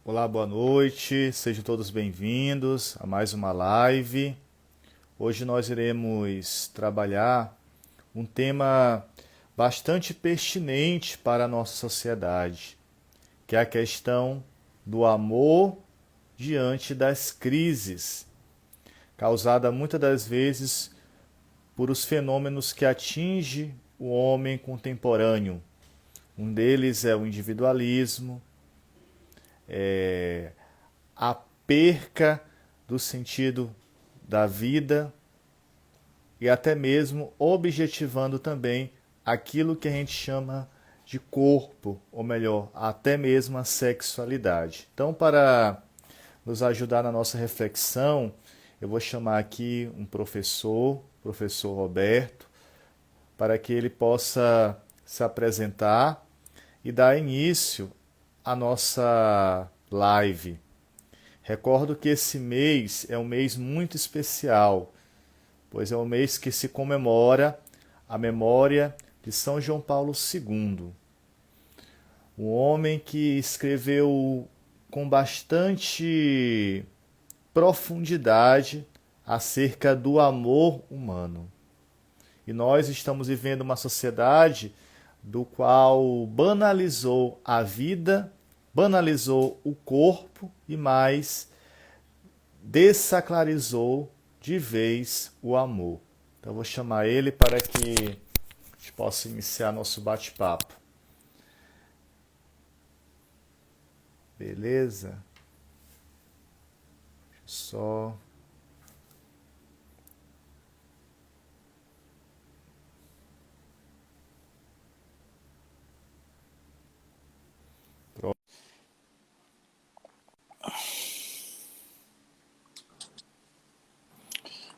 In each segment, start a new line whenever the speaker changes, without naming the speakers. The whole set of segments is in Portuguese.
Olá, boa noite, sejam todos bem-vindos a mais uma live. Hoje nós iremos trabalhar um tema bastante pertinente para a nossa sociedade, que é a questão do amor diante das crises, causada muitas das vezes por os fenômenos que atingem o homem contemporâneo. Um deles é o individualismo, a perca do sentido da vida e até mesmo objetivando também aquilo que a gente chama de corpo, ou melhor, até mesmo a sexualidade. Então, para nos ajudar na nossa reflexão, eu vou chamar aqui um professor Roberto, para que ele possa se apresentar e dar início à nossa live. Recordo que esse mês é um mês muito especial, pois é um mês que se comemora a memória de São João Paulo II, um homem que escreveu com bastante profundidade acerca do amor humano. E nós estamos vivendo uma sociedade do qual banalizou a vida, banalizou o corpo e mais dessacralizou de vez o amor. Então eu vou chamar ele para que a gente possa iniciar nosso bate-papo. Beleza? Só.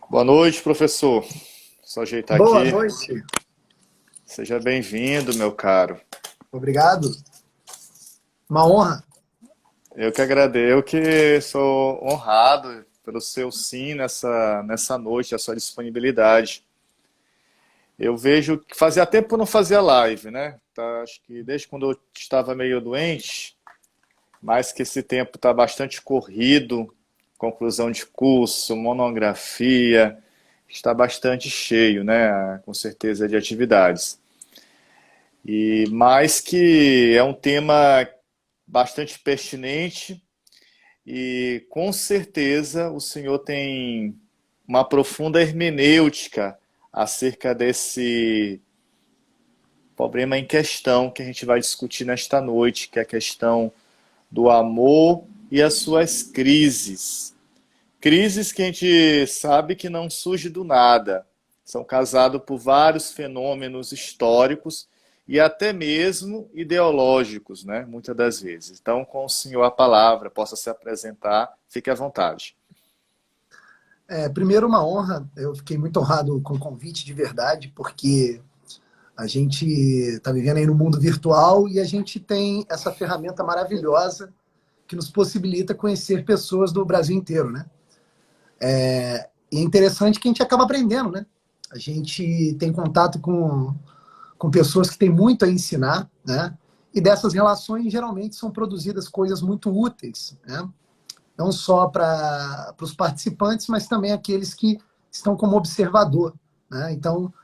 Boa noite, professor. Só ajeitar
Boa
aqui.
noite.
Seja bem-vindo, meu caro.
Obrigado. Uma honra.
Eu que agradeço, eu que sou honrado pelo seu sim nessa noite, a sua disponibilidade. Eu vejo que fazia tempo que eu não fazia live, né? Tá, acho que desde quando eu estava meio doente, mas que esse tempo está bastante corrido, conclusão de curso, monografia, está bastante cheio, né? Com certeza de atividades. E mais que é um tema bastante pertinente e com certeza o senhor tem uma profunda hermenêutica acerca desse problema em questão que a gente vai discutir nesta noite, que é a questão do amor e as suas crises. Crises que a gente sabe que não surge do nada, são causadas por vários fenômenos históricos e até mesmo ideológicos, né? Muitas das vezes. Então, com o senhor a palavra, possa se apresentar, fique à vontade.
Primeiro, uma honra. Eu fiquei muito honrado com o convite, de verdade, porque a gente está vivendo aí no mundo virtual e a gente tem essa ferramenta maravilhosa que nos possibilita conhecer pessoas do Brasil inteiro, né? E é interessante que a gente acaba aprendendo, né? A gente tem contato com pessoas que têm muito a ensinar, né? E dessas relações, geralmente, são produzidas coisas muito úteis, né? Não só para os participantes, mas também aqueles que estão como observador, né? Então,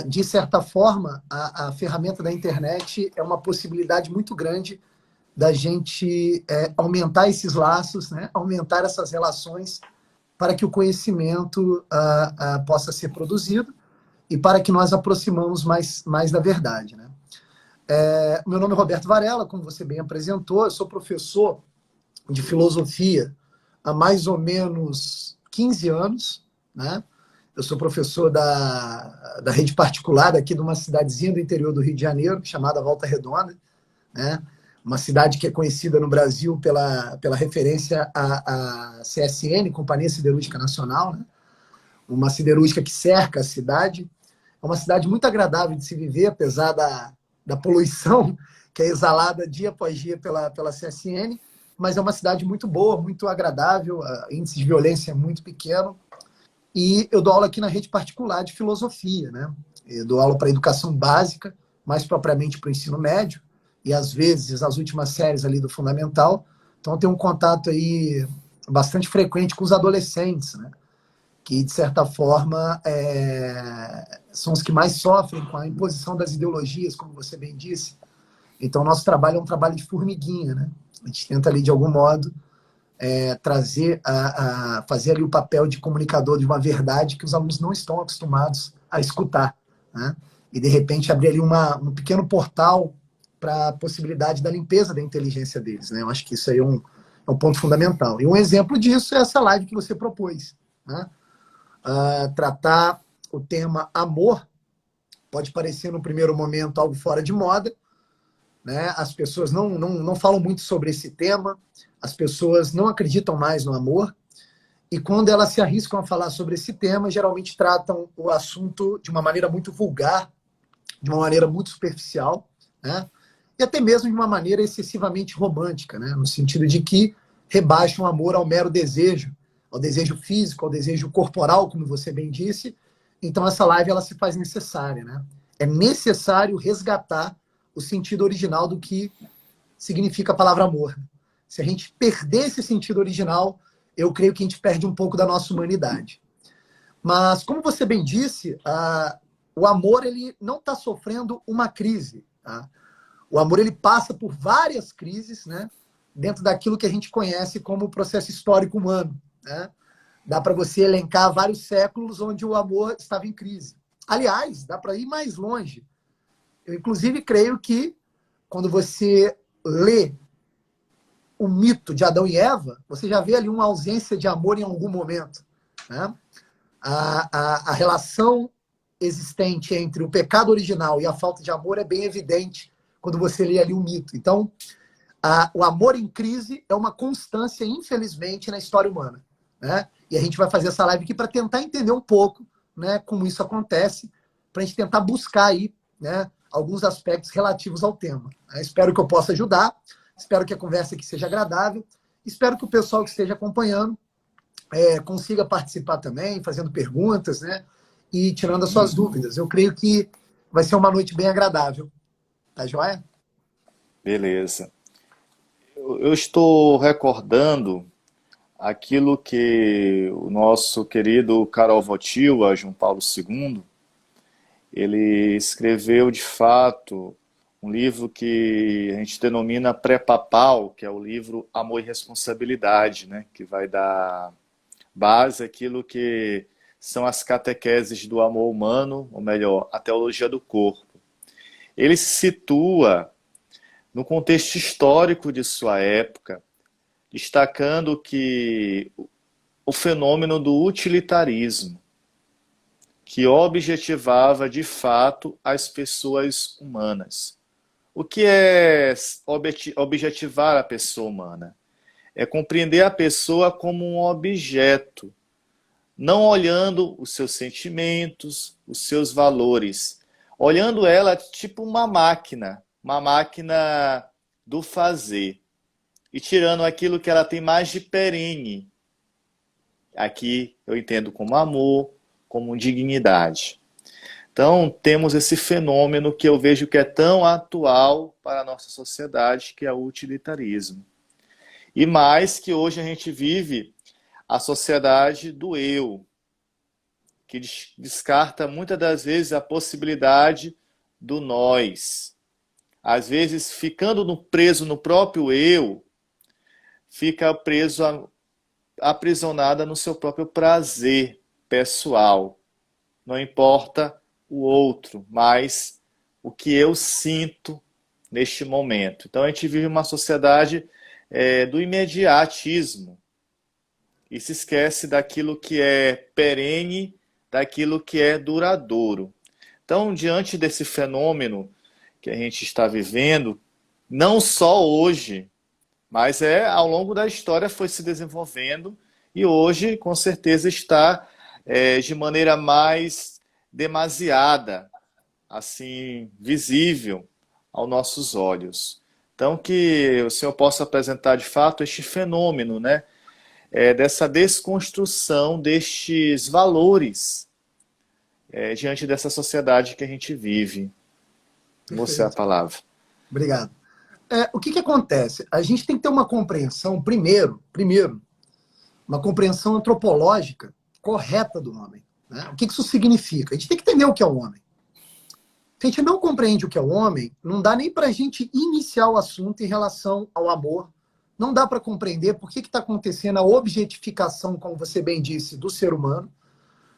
de certa forma, a ferramenta da internet é uma possibilidade muito grande da gente aumentar esses laços, né? Aumentar essas relações para que o conhecimento possa ser produzido e para que nós aproximamos mais da verdade, né? Meu nome é Roberto Varela, como você bem apresentou, eu sou professor de filosofia há mais ou menos 15 anos, né? Eu sou professor da rede particular aqui de uma cidadezinha do interior do Rio de Janeiro, chamada Volta Redonda, né? Uma cidade que é conhecida no Brasil pela referência à CSN, Companhia Siderúrgica Nacional, né? Uma siderúrgica que cerca a cidade. É uma cidade muito agradável de se viver, apesar da poluição que é exalada dia após dia pela CSN, mas é uma cidade muito boa, muito agradável, índice de violência é muito pequeno. E eu dou aula aqui na rede particular de filosofia, né? Eu dou aula para educação básica, mais propriamente para o ensino médio, e às vezes as últimas séries ali do fundamental, Então, eu tenho um contato aí bastante frequente com os adolescentes, né? Que, de certa forma, são os que mais sofrem com a imposição das ideologias, como você bem disse. Então, nosso trabalho é um trabalho de formiguinha, né? A gente tenta ali, de algum modo, trazer, fazer ali o papel de comunicador de uma verdade que os alunos não estão acostumados a escutar, né? E, de repente, abrir ali um pequeno portal para a possibilidade da limpeza da inteligência deles, né? Eu acho que isso aí é um ponto fundamental. E um exemplo disso é essa live que você propôs, né? Tratar o tema amor pode parecer, no primeiro momento, algo fora de moda, né? As pessoas não falam muito sobre esse tema, as pessoas não acreditam mais no amor, e quando elas se arriscam a falar sobre esse tema, geralmente tratam o assunto de uma maneira muito vulgar, de uma maneira muito superficial, né? E até mesmo de uma maneira excessivamente romântica, né? No sentido de que rebaixam o amor ao mero desejo, ao desejo físico, ao desejo corporal, como você bem disse. Então essa live ela se faz necessária, né? É necessário resgatar o sentido original do que significa a palavra amor. Se a gente perder esse sentido original, eu creio que a gente perde um pouco da nossa humanidade. Mas, como você bem disse, o amor ele não está sofrendo uma crise. Tá? O amor ele passa por várias crises, né, dentro daquilo que a gente conhece como o processo histórico humano. Né? Dá para você elencar vários séculos onde o amor estava em crise. Aliás, dá para ir mais longe. Eu, inclusive, creio que quando você lê o mito de Adão e Eva, você já vê ali uma ausência de amor em algum momento. Né? A relação existente entre o pecado original e a falta de amor é bem evidente quando você lê ali o mito. Então, o amor em crise é uma constância, infelizmente, na história humana. Né? E a gente vai fazer essa live aqui para tentar entender um pouco, né, como isso acontece, para a gente tentar buscar aí, né, alguns aspectos relativos ao tema. Espero que eu possa ajudar, espero que a conversa aqui seja agradável, espero que o pessoal que esteja acompanhando consiga participar também, fazendo perguntas, né, e tirando as suas dúvidas. Eu creio que vai ser uma noite bem agradável. Tá joia?
Beleza. Eu estou recordando aquilo que o nosso querido Karol Wojtyła, João Paulo II, ele escreveu de fato um livro que a gente denomina pré-papal, que é o livro Amor e Responsabilidade, né? Que vai dar base àquilo que são as catequeses do amor humano, ou melhor, a teologia do corpo. Ele se situa no contexto histórico de sua época, destacando que o fenômeno do utilitarismo, que objetivava de fato as pessoas humanas. O que é objetivar a pessoa humana? É compreender a pessoa como um objeto, não olhando os seus sentimentos, os seus valores, olhando ela tipo uma máquina do fazer, e tirando aquilo que ela tem mais de perene. Aqui eu entendo como amor, como dignidade. Então, temos esse fenômeno que eu vejo que é tão atual para a nossa sociedade, que é o utilitarismo. E mais que hoje a gente vive a sociedade do eu, que descarta muitas das vezes a possibilidade do nós. Às vezes, ficando preso no próprio eu, fica preso, aprisionada no seu próprio prazer pessoal. Não importa o outro, mas o que eu sinto neste momento. Então a gente vive uma sociedade do imediatismo e se esquece daquilo que é perene, daquilo que é duradouro. Então, diante desse fenômeno que a gente está vivendo, não só hoje, mas ao longo da história foi se desenvolvendo e hoje, com certeza, está de maneira mais demasiada, assim, visível aos nossos olhos. Então, que o Senhor possa apresentar de fato este fenômeno, né? Dessa desconstrução destes valores diante dessa sociedade que a gente vive. Você a
Perfeito.
palavra.
Obrigado. O que acontece? A gente tem que ter uma compreensão, primeiro, uma compreensão antropológica correta do homem. Né? O que isso significa? A gente tem que entender o que é o homem. Se a gente não compreende o que é o homem, não dá nem para a gente iniciar o assunto em relação ao amor. Não dá para compreender por que está acontecendo a objetificação, como você bem disse, do ser humano.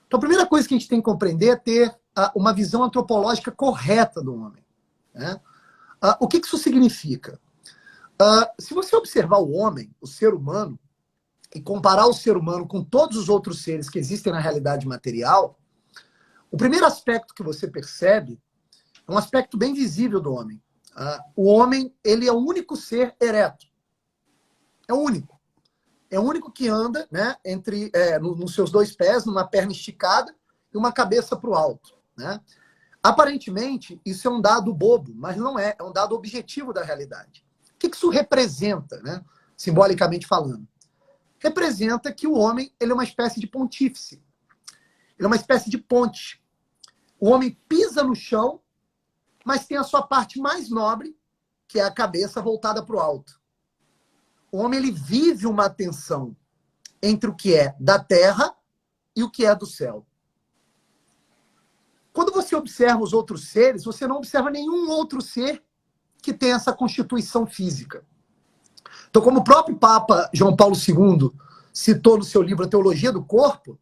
Então, a primeira coisa que a gente tem que compreender é ter uma visão antropológica correta do homem. Né? O que isso significa? Se você observar o homem, o ser humano, e comparar o ser humano com todos os outros seres que existem na realidade material, o primeiro aspecto que você percebe é um aspecto bem visível do homem. O homem, ele é o único ser ereto. É o único. É o único que anda, né, nos seus dois pés, numa perna esticada e uma cabeça para o alto. Né? Aparentemente, isso é um dado bobo, mas não é. É um dado objetivo da realidade. O que isso representa, né, simbolicamente falando? Representa que o homem ele é uma espécie de pontífice. Ele é uma espécie de ponte. O homem pisa no chão, mas tem a sua parte mais nobre, que é a cabeça voltada para o alto. O homem ele vive uma tensão entre o que é da terra e o que é do céu. Quando você observa os outros seres, você não observa nenhum outro ser que tem essa constituição física. Então, como o próprio Papa João Paulo II citou no seu livro A Teologia do Corpo,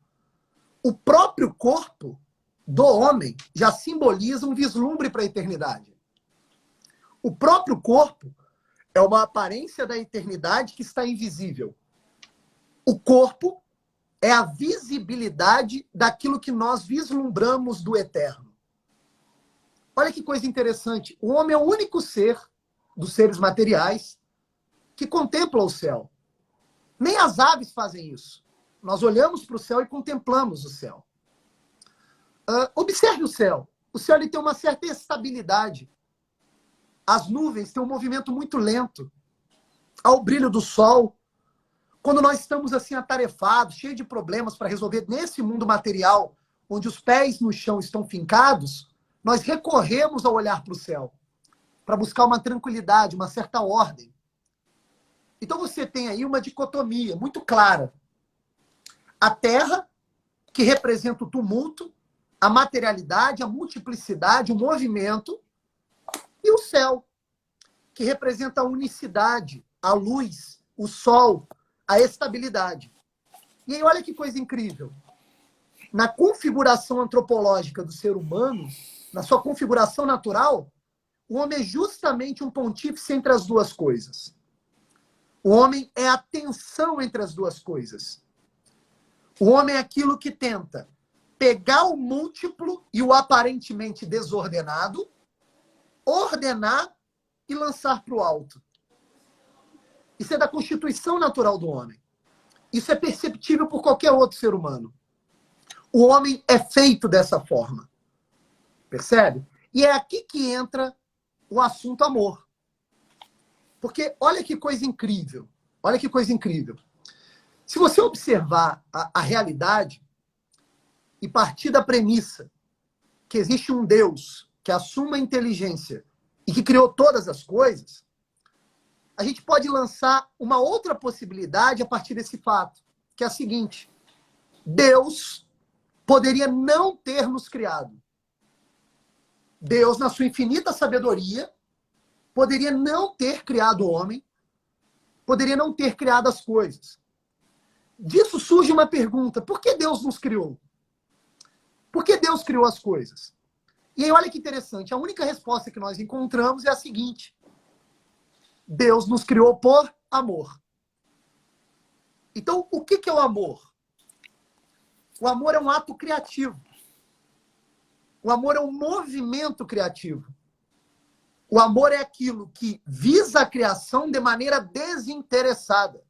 o próprio corpo do homem já simboliza um vislumbre para a eternidade. O próprio corpo é uma aparência da eternidade que está invisível. O corpo é a visibilidade daquilo que nós vislumbramos do eterno. Olha que coisa interessante. O homem é o único ser dos seres materiais que contempla o céu. Nem as aves fazem isso. Nós olhamos para o céu e contemplamos o céu. Observe o céu. O céu ele tem uma certa estabilidade. As nuvens têm um movimento muito lento. Ao brilho do sol. Quando nós estamos assim atarefados, cheios de problemas para resolver nesse mundo material, onde os pés no chão estão fincados, nós recorremos ao olhar para o céu, para buscar uma tranquilidade, uma certa ordem. Então você tem aí uma dicotomia muito clara. A terra, que representa o tumulto, a materialidade, a multiplicidade, o movimento, e o céu, que representa a unicidade, a luz, o sol, a estabilidade. E aí olha que coisa incrível. Na configuração antropológica do ser humano, na sua configuração natural, o homem é justamente um pontífice entre as duas coisas. O homem é a tensão entre as duas coisas. O homem é aquilo que tenta pegar o múltiplo e o aparentemente desordenado, ordenar e lançar para o alto. Isso é da constituição natural do homem. Isso é perceptível por qualquer outro ser humano. O homem é feito dessa forma. Percebe? E é aqui que entra o assunto amor. Porque olha que coisa incrível. Olha que coisa incrível. Se você observar a realidade e partir da premissa que existe um Deus que assuma a inteligência e que criou todas as coisas, a gente pode lançar uma outra possibilidade a partir desse fato, que é a seguinte: Deus poderia não ter nos criado. Deus, na sua infinita sabedoria, poderia não ter criado o homem, poderia não ter criado as coisas. Disso surge uma pergunta: por que Deus nos criou? Por que Deus criou as coisas? E aí, olha que interessante, a única resposta que nós encontramos é a seguinte: Deus nos criou por amor. Então, o que é o amor? O amor é um ato criativo. O amor é um movimento criativo. O amor é aquilo que visa a criação de maneira desinteressada.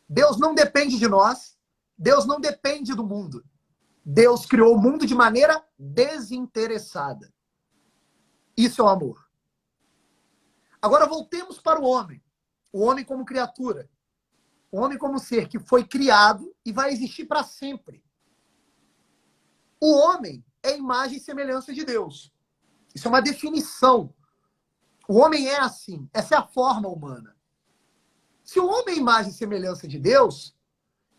Deus não depende de nós. Deus não depende do mundo. Deus criou o mundo de maneira desinteressada. Isso é o amor. Agora voltemos para o homem. O homem como criatura. O homem como ser que foi criado e vai existir para sempre. O homem é imagem e semelhança de Deus. Isso é uma definição O homem é assim. Essa é a forma humana. Se o homem é imagem e semelhança de Deus,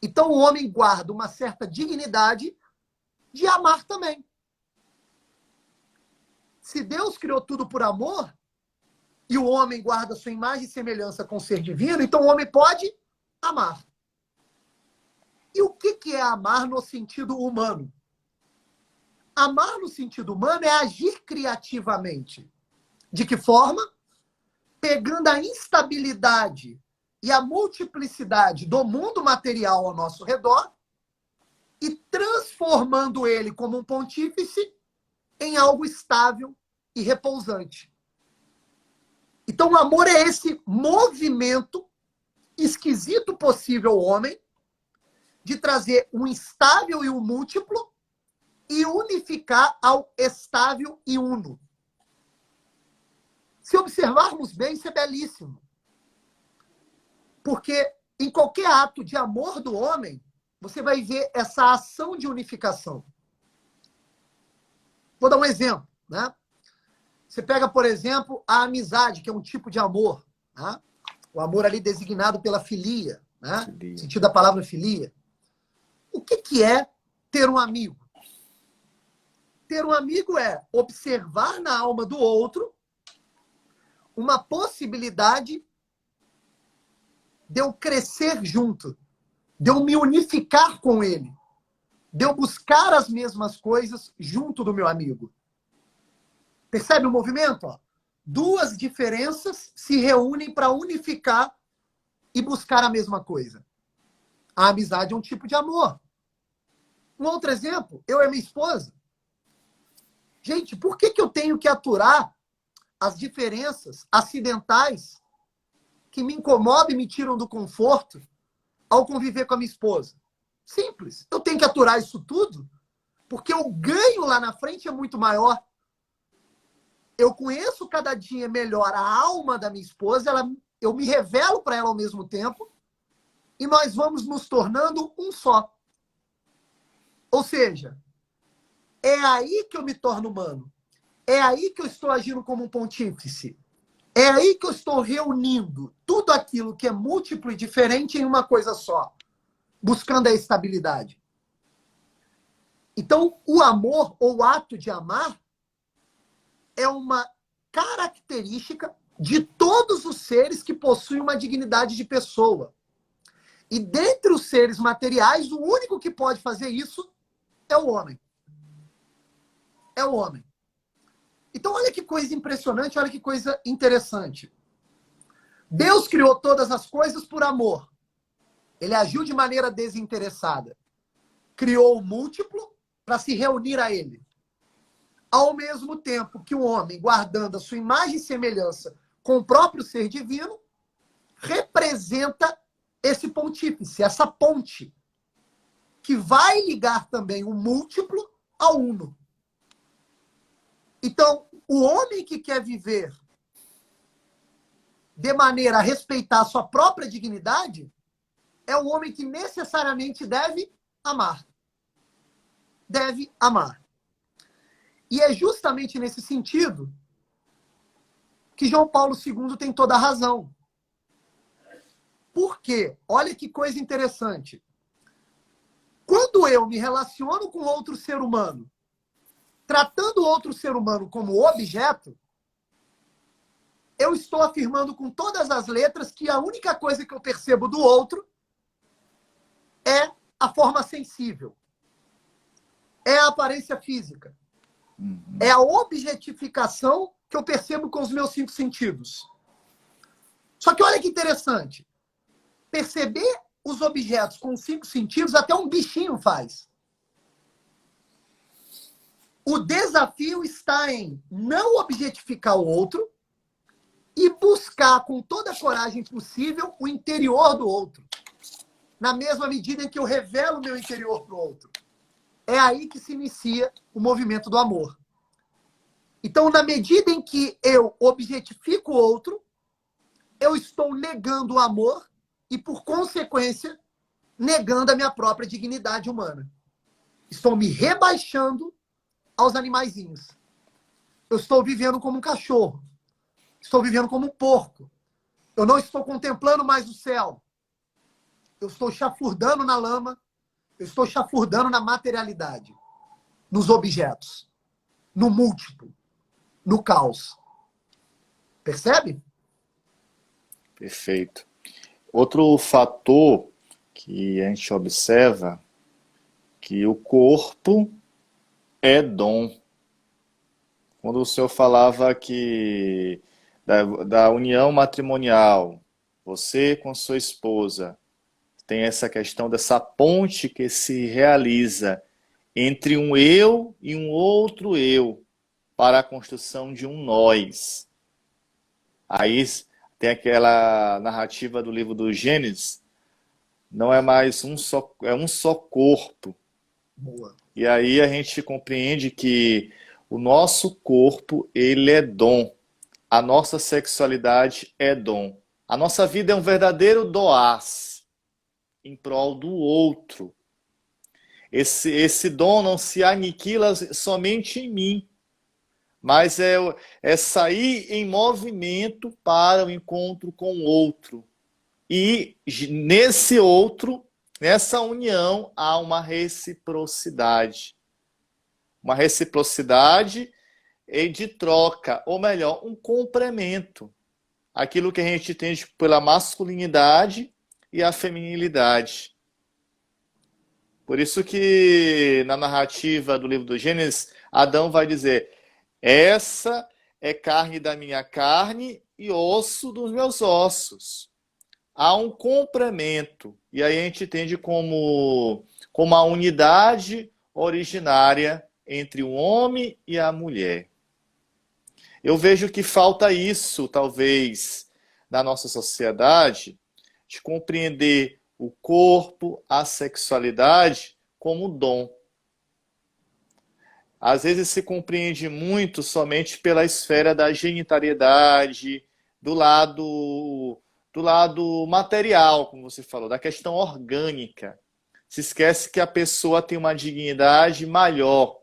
então o homem guarda uma certa dignidade de amar também. Se Deus criou tudo por amor, e o homem guarda sua imagem e semelhança com o ser divino, então o homem pode amar. E o que é amar no sentido humano? Amar no sentido humano é agir criativamente. De que forma? Pegando a instabilidade e a multiplicidade do mundo material ao nosso redor e transformando ele como um pontífice em algo estável e repousante. Então, o amor é esse movimento esquisito possível ao homem de trazer um estável e um múltiplo e unificar ao estável e uno. Se observarmos bem, isso é belíssimo. Porque em qualquer ato de amor do homem, você vai ver essa ação de unificação. Vou dar um exemplo, né? Você pega, por exemplo, a amizade, que é um tipo de amor, né? O amor ali designado pela filia, né? No sentido da palavra filia. O que é ter um amigo? Ter um amigo é observar na alma do outro uma possibilidade de eu crescer junto, de eu me unificar com ele, de eu buscar as mesmas coisas junto do meu amigo. Percebe o movimento? Ó? Duas diferenças se reúnem para unificar e buscar a mesma coisa. A amizade é um tipo de amor. Um outro exemplo, eu e minha esposa. Gente, por que eu tenho que aturar as diferenças acidentais que me incomodam e me tiram do conforto ao conviver com a minha esposa? Simples. Eu tenho que aturar isso tudo porque o ganho lá na frente é muito maior. Eu conheço cada dia melhor a alma da minha esposa, eu me revelo para ela ao mesmo tempo e nós vamos nos tornando um só. Ou seja, é aí que eu me torno humano. É aí que eu estou agindo como um pontífice. É aí que eu estou reunindo tudo aquilo que é múltiplo e diferente em uma coisa só, buscando a estabilidade. Então, o amor, ou o ato de amar, é uma característica de todos os seres que possuem uma dignidade de pessoa. E dentre os seres materiais, o único que pode fazer isso é o homem. É o homem. Então, olha que coisa impressionante, olha que coisa interessante. Deus criou todas as coisas por amor. Ele agiu de maneira desinteressada. Criou o múltiplo para se reunir a ele. Ao mesmo tempo que o homem, guardando a sua imagem e semelhança com o próprio ser divino, representa esse pontífice, essa ponte, que vai ligar também o múltiplo ao uno. Então, o homem que quer viver de maneira a respeitar a sua própria dignidade é o homem que necessariamente deve amar. Deve amar. E é justamente nesse sentido que João Paulo II tem toda a razão. Por quê? Olha que coisa interessante. Quando eu me relaciono com outro ser humano, tratando outro ser humano como objeto, eu estou afirmando com todas as letras que a única coisa que eu percebo do outro é a forma sensível. É a aparência física. É a objetificação que eu percebo com os meus 5 sentidos. Só que olha que interessante. Perceber os objetos com 5 sentidos até um bichinho faz. O desafio está em não objetificar o outro e buscar com toda a coragem possível o interior do outro. Na mesma medida em que eu revelo o meu interior para o outro. É aí que se inicia o movimento do amor. Então, na medida em que eu objetifico o outro, eu estou negando o amor e, por consequência, negando a minha própria dignidade humana. Estou me rebaixando aos animaizinhos. Eu estou vivendo como um cachorro. Estou vivendo como um porco. Eu não estou contemplando mais o céu. Eu estou chafurdando na lama. Eu estou chafurdando na materialidade, nos objetos, no múltiplo, no caos. Percebe?
Perfeito. Outro fator que a gente observa que o corpo é dom. Quando o senhor falava que da união matrimonial, você com sua esposa, tem essa questão dessa ponte que se realiza entre um eu e um outro eu para a construção de um nós. Aí tem aquela narrativa do livro do Gênesis, não é mais um só, é um só corpo.
Boa.
E aí a gente compreende que o nosso corpo, ele é dom. A nossa sexualidade é dom. A nossa vida é um verdadeiro doás em prol do outro. Esse dom não se aniquila somente em mim, mas é sair em movimento para o encontro com o outro. E nesse outro, nessa união, há uma reciprocidade. Uma reciprocidade de troca, ou melhor, um complemento. Aquilo que a gente entende pela masculinidade e a feminilidade. Por isso que na narrativa do livro do Gênesis, Adão vai dizer: essa é carne da minha carne e osso dos meus ossos. Há um complemento. E aí a gente entende como a unidade originária entre o homem e a mulher. Eu vejo que falta isso, talvez, na nossa sociedade, de compreender o corpo, a sexualidade como dom. Às vezes se compreende muito somente pela esfera da genitalidade, do lado material, como você falou, da questão orgânica. Se esquece que a pessoa tem uma dignidade maior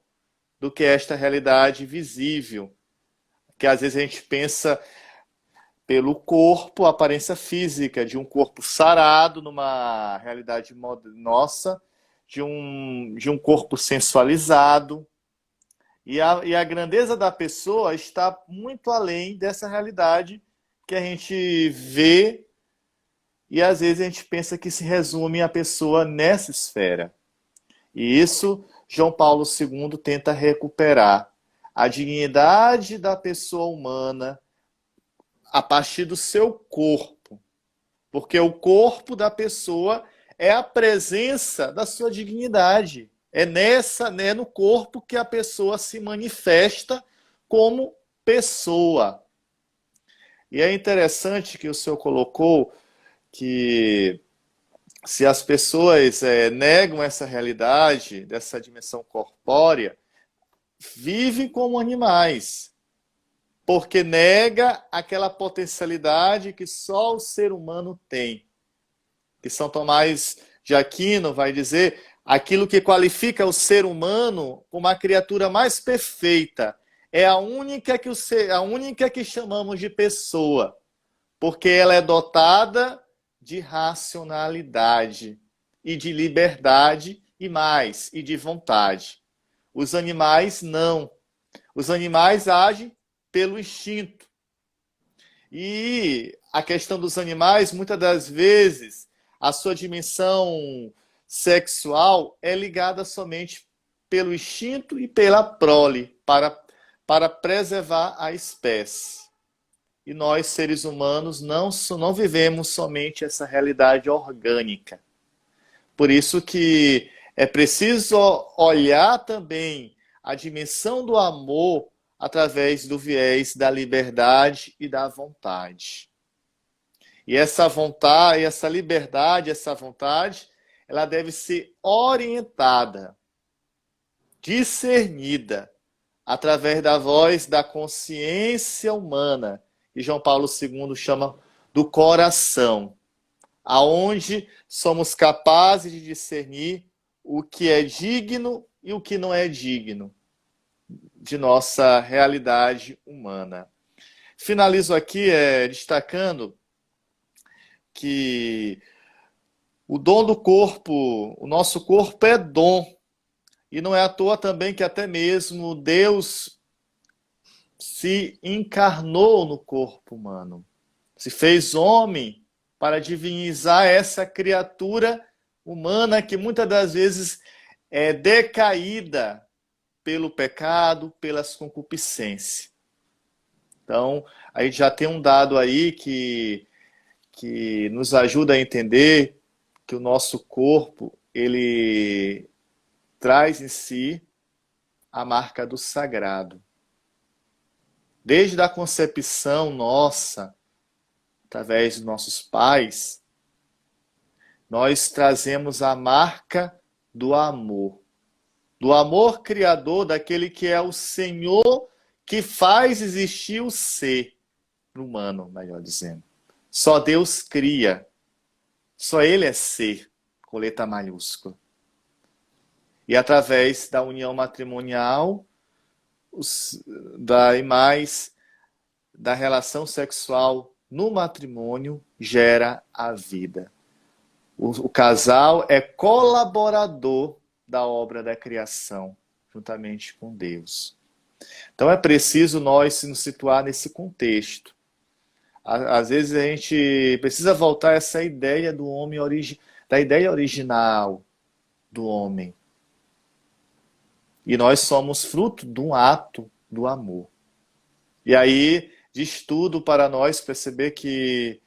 do que esta realidade visível. Que às vezes a gente pensa pelo corpo, a aparência física de um corpo sarado, numa realidade nossa, de um corpo sensualizado. E a grandeza da pessoa está muito além dessa realidade que a gente vê e às vezes a gente pensa que se resume a pessoa nessa esfera. E isso João Paulo II tenta recuperar. A dignidade da pessoa humana a partir do seu corpo. Porque o corpo da pessoa é a presença da sua dignidade. É no corpo que a pessoa se manifesta como pessoa. E é interessante que o senhor colocou que se as pessoas negam essa realidade, dessa dimensão corpórea, vivem como animais, porque nega aquela potencialidade que só o ser humano tem. Que São Tomás de Aquino vai dizer aquilo que qualifica o ser humano como a criatura mais perfeita. É a única que chamamos de pessoa, porque ela é dotada de racionalidade e de liberdade e mais, e de vontade. Os animais não. Os animais agem pelo instinto. E a questão dos animais, muitas das vezes, a sua dimensão sexual é ligada somente pelo instinto e pela prole, para preservar a espécie. E nós, seres humanos, não vivemos somente essa realidade orgânica. Por isso que é preciso olhar também a dimensão do amor através do viés da liberdade e da vontade. E essa vontade, essa liberdade, essa vontade, ela deve ser orientada, discernida, através da voz da consciência humana, que João Paulo II chama do coração, aonde somos capazes de discernir o que é digno e o que não é digno de nossa realidade humana. Finalizo aqui destacando que o dom do corpo, o nosso corpo é dom. E não é à toa também que até mesmo Deus se encarnou no corpo humano. Se fez homem para divinizar essa criatura humana que muitas das vezes é decaída pelo pecado, pelas concupiscências. Então, a gente já tem um dado aí que nos ajuda a entender que o nosso corpo, ele traz em si a marca do sagrado. Desde a concepção nossa, através dos nossos pais, nós trazemos a marca do amor criador, daquele que é o Senhor que faz existir o ser humano, melhor dizendo. Só Deus cria, só Ele é ser, com letra maiúscula. E através da união matrimonial, e mais da relação sexual no matrimônio, gera a vida. O casal é colaborador da obra da criação, juntamente com Deus. Então é preciso nós nos situar nesse contexto. Às vezes a gente precisa voltar a essa ideia do homem, da ideia original do homem. E nós somos fruto de um ato do amor. E aí, diz tudo para nós perceber que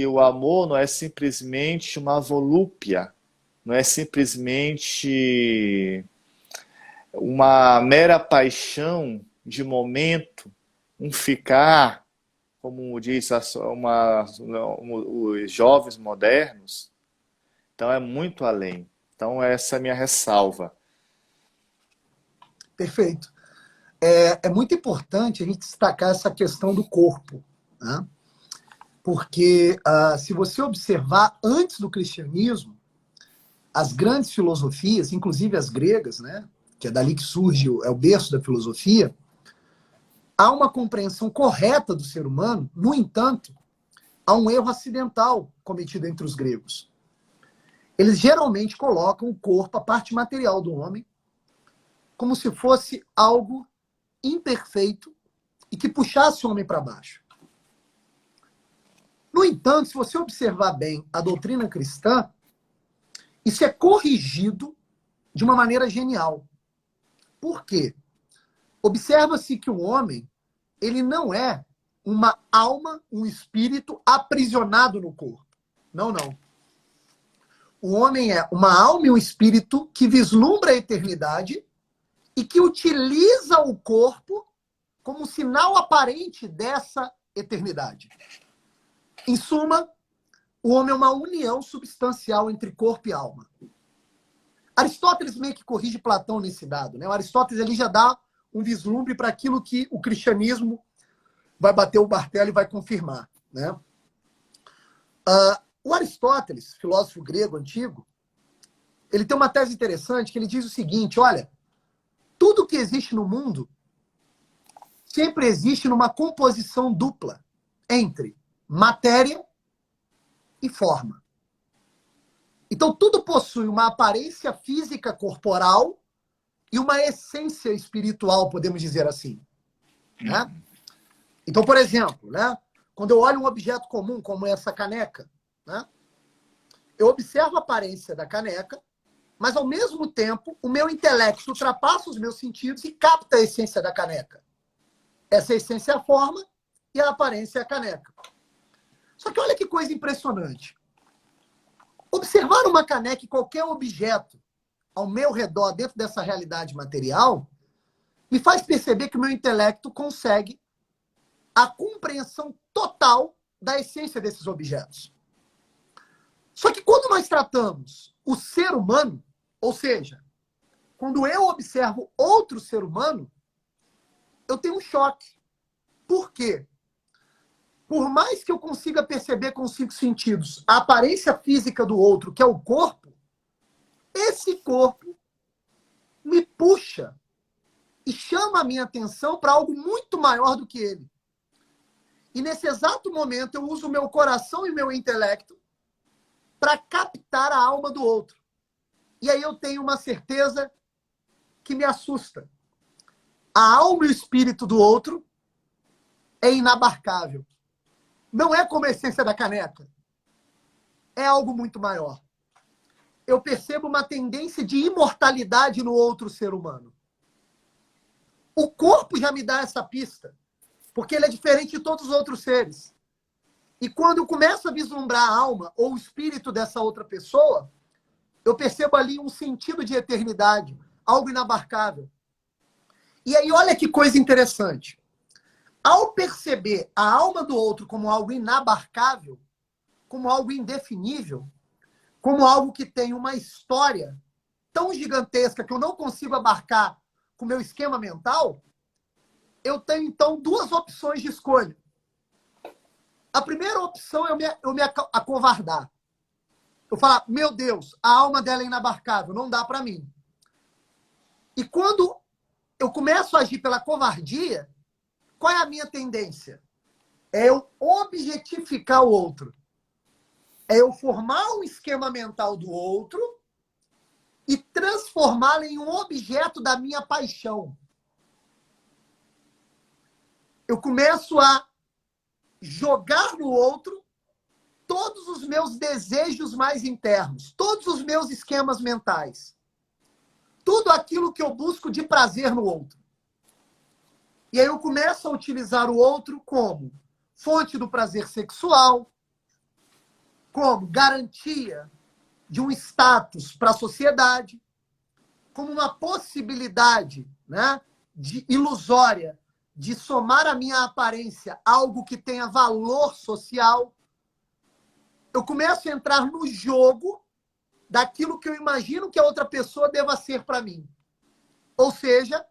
o amor não é simplesmente uma volúpia, não é simplesmente uma mera paixão de momento, um ficar, como diz os jovens modernos. Então é muito além. Então essa é a minha ressalva.
Perfeito. É muito importante a gente destacar essa questão do corpo, né? Porque se você observar, antes do cristianismo, as grandes filosofias, inclusive as gregas, né, que é dali que surge, é o berço da filosofia, há uma compreensão correta do ser humano. No entanto, há um erro acidental cometido entre os gregos. Eles geralmente colocam o corpo, a parte material do homem, como se fosse algo imperfeito e que puxasse o homem para baixo. No entanto, se você observar bem a doutrina cristã, isso é corrigido de uma maneira genial. Por quê? Observa-se que o homem, ele não é uma alma, um espírito aprisionado no corpo. Não, não. O homem é uma alma e um espírito que vislumbra a eternidade e que utiliza o corpo como sinal aparente dessa eternidade. Em suma, o homem é uma união substancial entre corpo e alma. Aristóteles meio que corrige Platão nesse dado, né? O Aristóteles ele já dá um vislumbre para aquilo que o cristianismo vai bater o martelo e vai confirmar, né? O Aristóteles, filósofo grego antigo, ele tem uma tese interessante que ele diz o seguinte: olha, tudo que existe no mundo sempre existe numa composição dupla entre matéria e forma. Então, tudo possui uma aparência física corporal e uma essência espiritual, podemos dizer assim, né? Então, por exemplo, né, quando eu olho um objeto comum, como essa caneca, né, eu observo a aparência da caneca, mas, ao mesmo tempo, o meu intelecto ultrapassa os meus sentidos e capta a essência da caneca. Essa essência é a forma e a aparência é a caneca. Só que olha que coisa impressionante. Observar uma caneca e qualquer objeto ao meu redor, dentro dessa realidade material, me faz perceber que o meu intelecto consegue a compreensão total da essência desses objetos. Só que quando nós tratamos o ser humano, ou seja, quando eu observo outro ser humano, eu tenho um choque. Por quê? Por mais que eu consiga perceber com os 5 sentidos a aparência física do outro, que é o corpo, esse corpo me puxa e chama a minha atenção para algo muito maior do que ele. E nesse exato momento eu uso o meu coração e o meu intelecto para captar a alma do outro. E aí eu tenho uma certeza que me assusta. A alma e o espírito do outro é inabarcável. Não é como a essência da caneca. É algo muito maior. Eu percebo uma tendência de imortalidade no outro ser humano. O corpo já me dá essa pista, porque ele é diferente de todos os outros seres. E quando eu começo a vislumbrar a alma ou o espírito dessa outra pessoa, eu percebo ali um sentido de eternidade, algo inabarcável. E aí, olha que coisa interessante. Ao perceber a alma do outro como algo inabarcável, como algo indefinível, como algo que tem uma história tão gigantesca que eu não consigo abarcar com o meu esquema mental, eu tenho, então, duas opções de escolha. A primeira opção é eu me acovardar. Eu falar, meu Deus, a alma dela é inabarcável, não dá para mim. E quando eu começo a agir pela covardia, qual é a minha tendência? É eu objetificar o outro. É eu formar um esquema mental do outro e transformá-lo em um objeto da minha paixão. Eu começo a jogar no outro todos os meus desejos mais internos, todos os meus esquemas mentais. Tudo aquilo que eu busco de prazer no outro. E aí eu começo a utilizar o outro como fonte do prazer sexual, como garantia de um status para a sociedade, como uma possibilidade, né, ilusória de somar à minha aparência algo que tenha valor social. Eu começo a entrar no jogo daquilo que eu imagino que a outra pessoa deva ser para mim. Ou seja,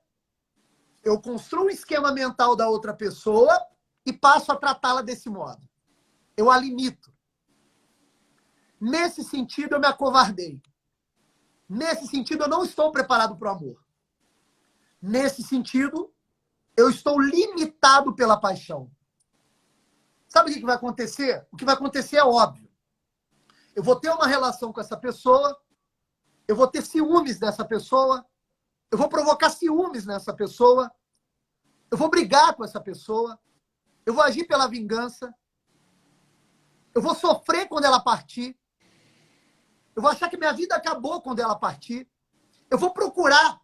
eu construo um esquema mental da outra pessoa e passo a tratá-la desse modo. Eu a limito. Nesse sentido, eu me acovardei. Nesse sentido, eu não estou preparado para o amor. Nesse sentido, eu estou limitado pela paixão. Sabe o que vai acontecer? O que vai acontecer é óbvio. Eu vou ter uma relação com essa pessoa, eu vou ter ciúmes dessa pessoa, eu vou provocar ciúmes nessa pessoa, eu vou brigar com essa pessoa, eu vou agir pela vingança, eu vou sofrer quando ela partir, eu vou achar que minha vida acabou quando ela partir, eu vou procurar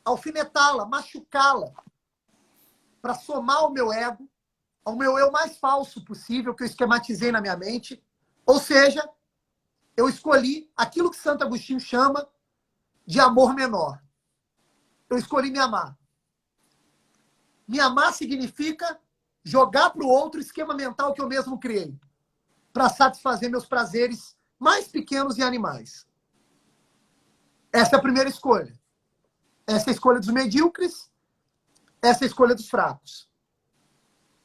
alfinetá-la, machucá-la, para somar ao meu ego, ao meu eu mais falso possível, que eu esquematizei na minha mente. Ou seja, eu escolhi aquilo que Santo Agostinho chama de amor menor. Eu escolhi me amar. Me amar significa jogar para o outro o esquema mental que eu mesmo criei, para satisfazer meus prazeres mais pequenos e animais. Essa é a primeira escolha. Essa é a escolha dos medíocres, essa é a escolha dos fracos.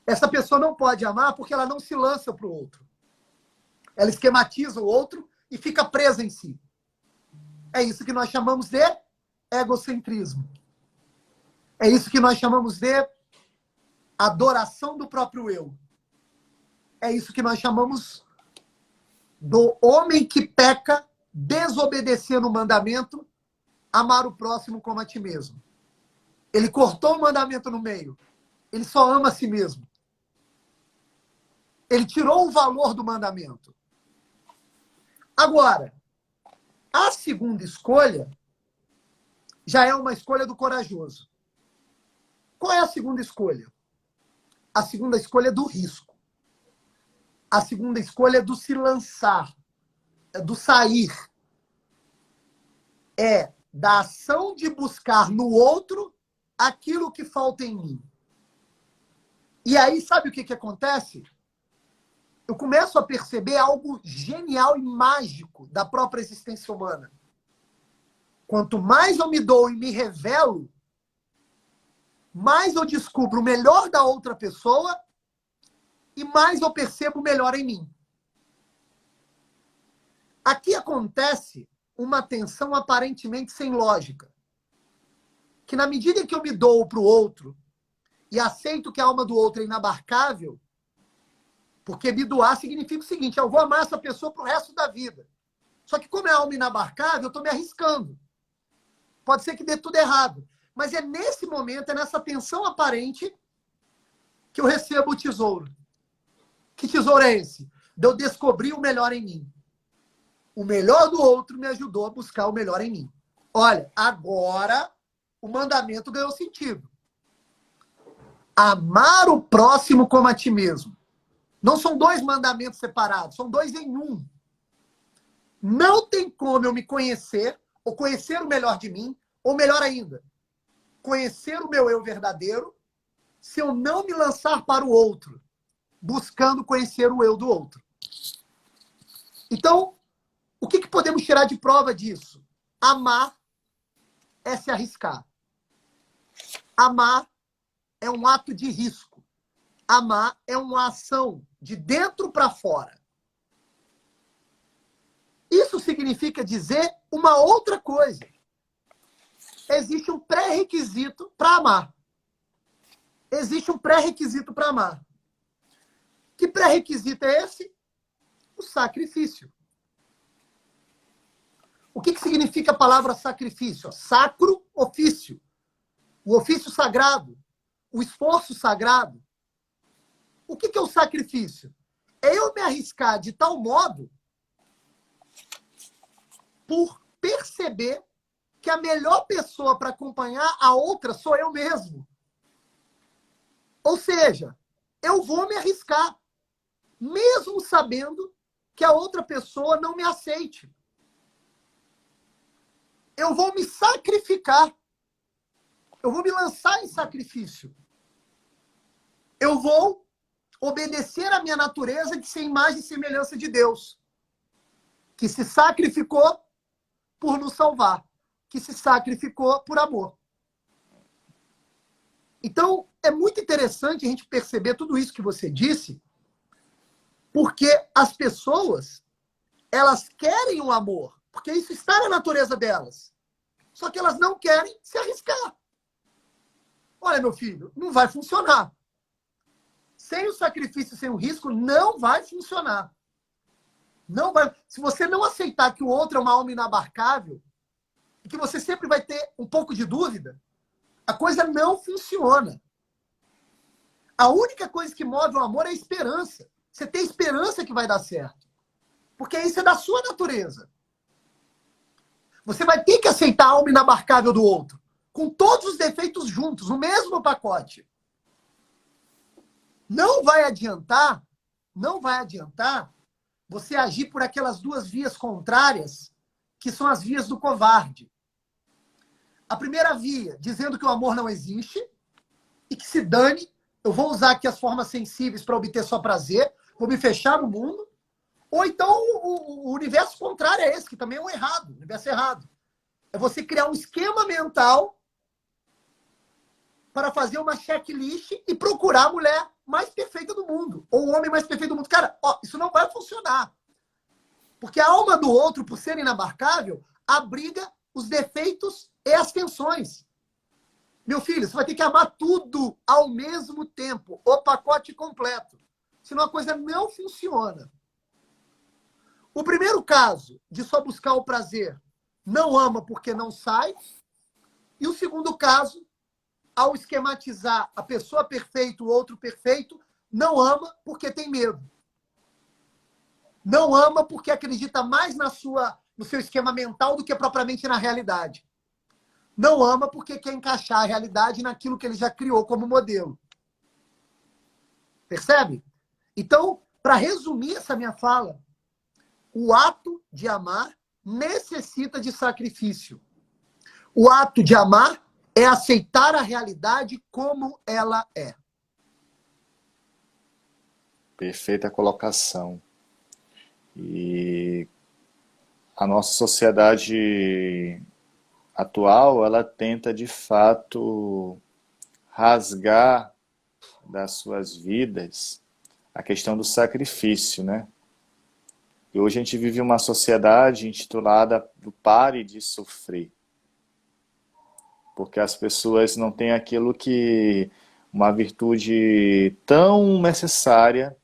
Essa pessoa não pode amar porque ela não se lança para o outro. Ela esquematiza o outro e fica presa em si. É isso que nós chamamos de egocentrismo. É isso que nós chamamos de adoração do próprio eu. É isso que nós chamamos do homem que peca, desobedecendo o mandamento, amar o próximo como a ti mesmo. Ele cortou o mandamento no meio. Ele só ama a si mesmo. Ele tirou o valor do mandamento. Agora, a segunda escolha já é uma escolha do corajoso. Qual é a segunda escolha? A segunda escolha é do risco. A segunda escolha é do se lançar, é do sair. É da ação de buscar no outro aquilo que falta em mim. E aí, sabe o que acontece? Eu começo a perceber algo genial e mágico da própria existência humana. Quanto mais eu me dou e me revelo, mais eu descubro o melhor da outra pessoa e mais eu percebo o melhor em mim. Aqui acontece uma tensão aparentemente sem lógica. Que na medida em que eu me dou para o outro e aceito que a alma do outro é inabarcável, Porque me doar significa o seguinte, eu vou amar essa pessoa pro resto da vida. Só que como é alma inabarcável, eu estou me arriscando. Pode ser que dê tudo errado. Mas é nesse momento, é nessa tensão aparente que eu recebo o tesouro. Que tesouro é esse? De eu descobrir o melhor em mim. O melhor do outro me ajudou a buscar o melhor em mim. Olha, agora o mandamento ganhou sentido. Amar o próximo como a ti mesmo. Não são dois mandamentos separados, são dois em um. Não tem como eu me conhecer, ou conhecer o melhor de mim, ou melhor ainda, conhecer o meu eu verdadeiro, se eu não me lançar para o outro, buscando conhecer o eu do outro. Então, o que podemos tirar de prova disso? Amar é se arriscar. Amar é um ato de risco. Amar é uma ação de dentro para fora. Isso significa dizer uma outra coisa. Existe um pré-requisito para amar. Existe um pré-requisito para amar. Que pré-requisito é esse? O sacrifício. O que significa a palavra sacrifício? Sacro ofício. O ofício sagrado. O esforço sagrado. O que é o sacrifício? É eu me arriscar de tal modo por perceber que a melhor pessoa para acompanhar a outra sou eu mesmo. Ou seja, eu vou me arriscar, mesmo sabendo que a outra pessoa não me aceite. Eu vou me sacrificar. Eu vou me lançar em sacrifício. Eu vou obedecer à minha natureza de ser imagem e semelhança de Deus, que se sacrificou por nos salvar, que se sacrificou por amor. Então, é muito interessante a gente perceber tudo isso que você disse, porque as pessoas, elas querem o amor, porque isso está na natureza delas. Só que elas não querem se arriscar. Olha, meu filho, não vai funcionar. Sem o sacrifício, sem o risco, não vai funcionar. Não vai. Se você não aceitar que o outro é uma alma inabarcável, e que você sempre vai ter um pouco de dúvida, a coisa não funciona. A única coisa que move o amor é a esperança. Você tem esperança que vai dar certo. Porque isso é da sua natureza. Você vai ter que aceitar a alma inabarcável do outro, com todos os defeitos juntos, no mesmo pacote. Não vai adiantar você agir por aquelas duas vias contrárias, que são as vias do covarde. A primeira via, dizendo que o amor não existe, e que se dane, eu vou usar aqui as formas sensíveis para obter só prazer, vou me fechar no mundo. Ou então o universo contrário é esse, que também é um errado, o universo errado. É você criar um esquema mental para fazer uma checklist e procurar a mulher mais perfeita do mundo, ou o homem mais perfeito do mundo. Cara, isso não vai funcionar. Porque a alma do outro, por ser inabarcável, abriga os defeitos e as tensões. Meu filho, você vai ter que amar tudo ao mesmo tempo, o pacote completo. Senão a coisa não funciona. O primeiro caso, de só buscar o prazer, não ama porque não sai. E o segundo caso, ao esquematizar a pessoa perfeita, o outro perfeito, não ama porque tem medo. Não ama porque acredita mais no seu esquema mental do que propriamente na realidade. Não ama porque quer encaixar a realidade naquilo que ele já criou como modelo. Percebe? Então, para resumir essa minha fala, o ato de amar necessita de sacrifício. O ato de amar é aceitar a realidade como ela é.
Perfeita colocação. E a nossa sociedade atual, ela tenta, de fato, rasgar das suas vidas a questão do sacrifício, né? E hoje a gente vive uma sociedade intitulada do pare de sofrer. Porque as pessoas não têm aquilo que uma virtude tão necessária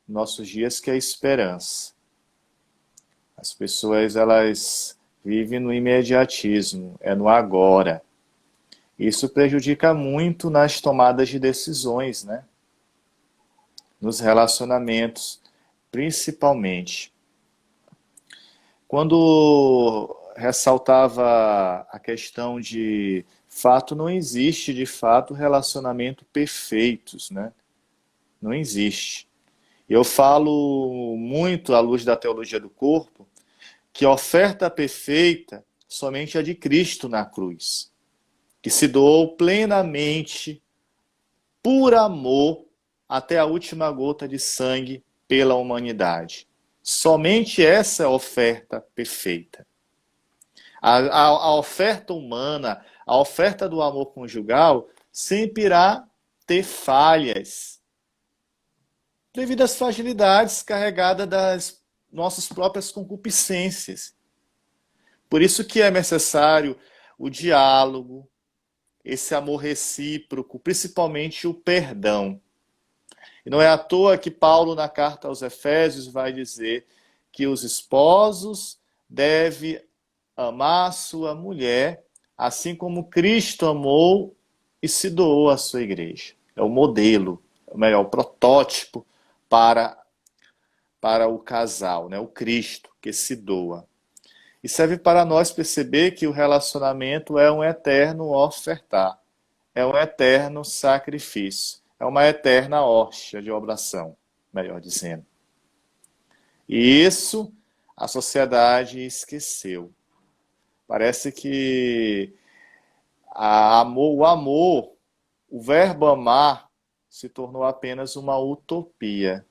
nossos dias, que é a esperança. As pessoas, elas vivem no imediatismo, é no agora. Isso prejudica muito nas tomadas de decisões, né? Nos relacionamentos, principalmente. Quando ressaltava a questão de fato, não existe de fato relacionamento perfeitos, né? Não existe. Eu falo muito à luz da teologia do corpo que a oferta perfeita somente é de Cristo na cruz, que se doou plenamente por amor até a última gota de sangue pela humanidade. Somente essa é a oferta perfeita. A oferta humana, a oferta do amor conjugal, sempre irá ter falhas, devido às fragilidades carregadas das nossas próprias concupiscências. Por isso que é necessário o diálogo, esse amor recíproco, principalmente o perdão. E não é à toa que Paulo, na carta aos Efésios, vai dizer que os esposos devem amar a sua mulher, assim como Cristo amou e se doou à sua igreja. É o modelo, ou melhor, o protótipo para o casal, né? O Cristo que se doa. E serve para nós perceber que o relacionamento é um eterno ofertar, é um eterno sacrifício, é uma eterna hóstia de oração, melhor dizendo. E isso a sociedade esqueceu. Parece que o amor, o verbo amar, se tornou apenas uma utopia.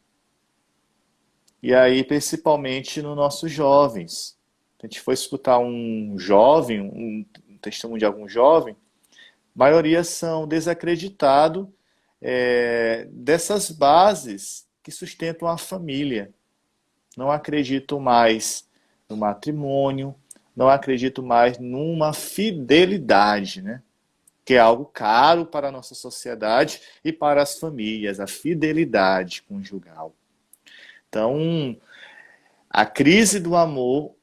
E aí, principalmente nos nossos jovens. Se a gente for escutar um jovem, um testemunho de algum jovem, a maioria são desacreditados dessas bases que sustentam a família. Não acredito mais no matrimônio, não acredito mais numa fidelidade, né? Que é algo caro para a nossa sociedade e para as famílias, a fidelidade conjugal. Então, a crise do amor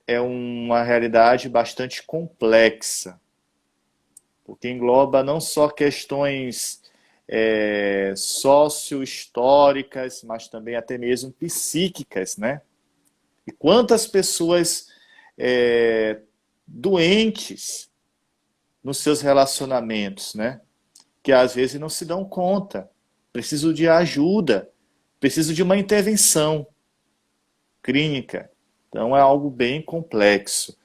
é uma realidade bastante complexa, porque engloba não só questões socio-históricas, mas também até mesmo psíquicas, né? E quantas pessoas doentes nos seus relacionamentos, né? Que às vezes não se dão conta, precisam de ajuda, precisam de uma intervenção clínica. Então é algo bem complexo.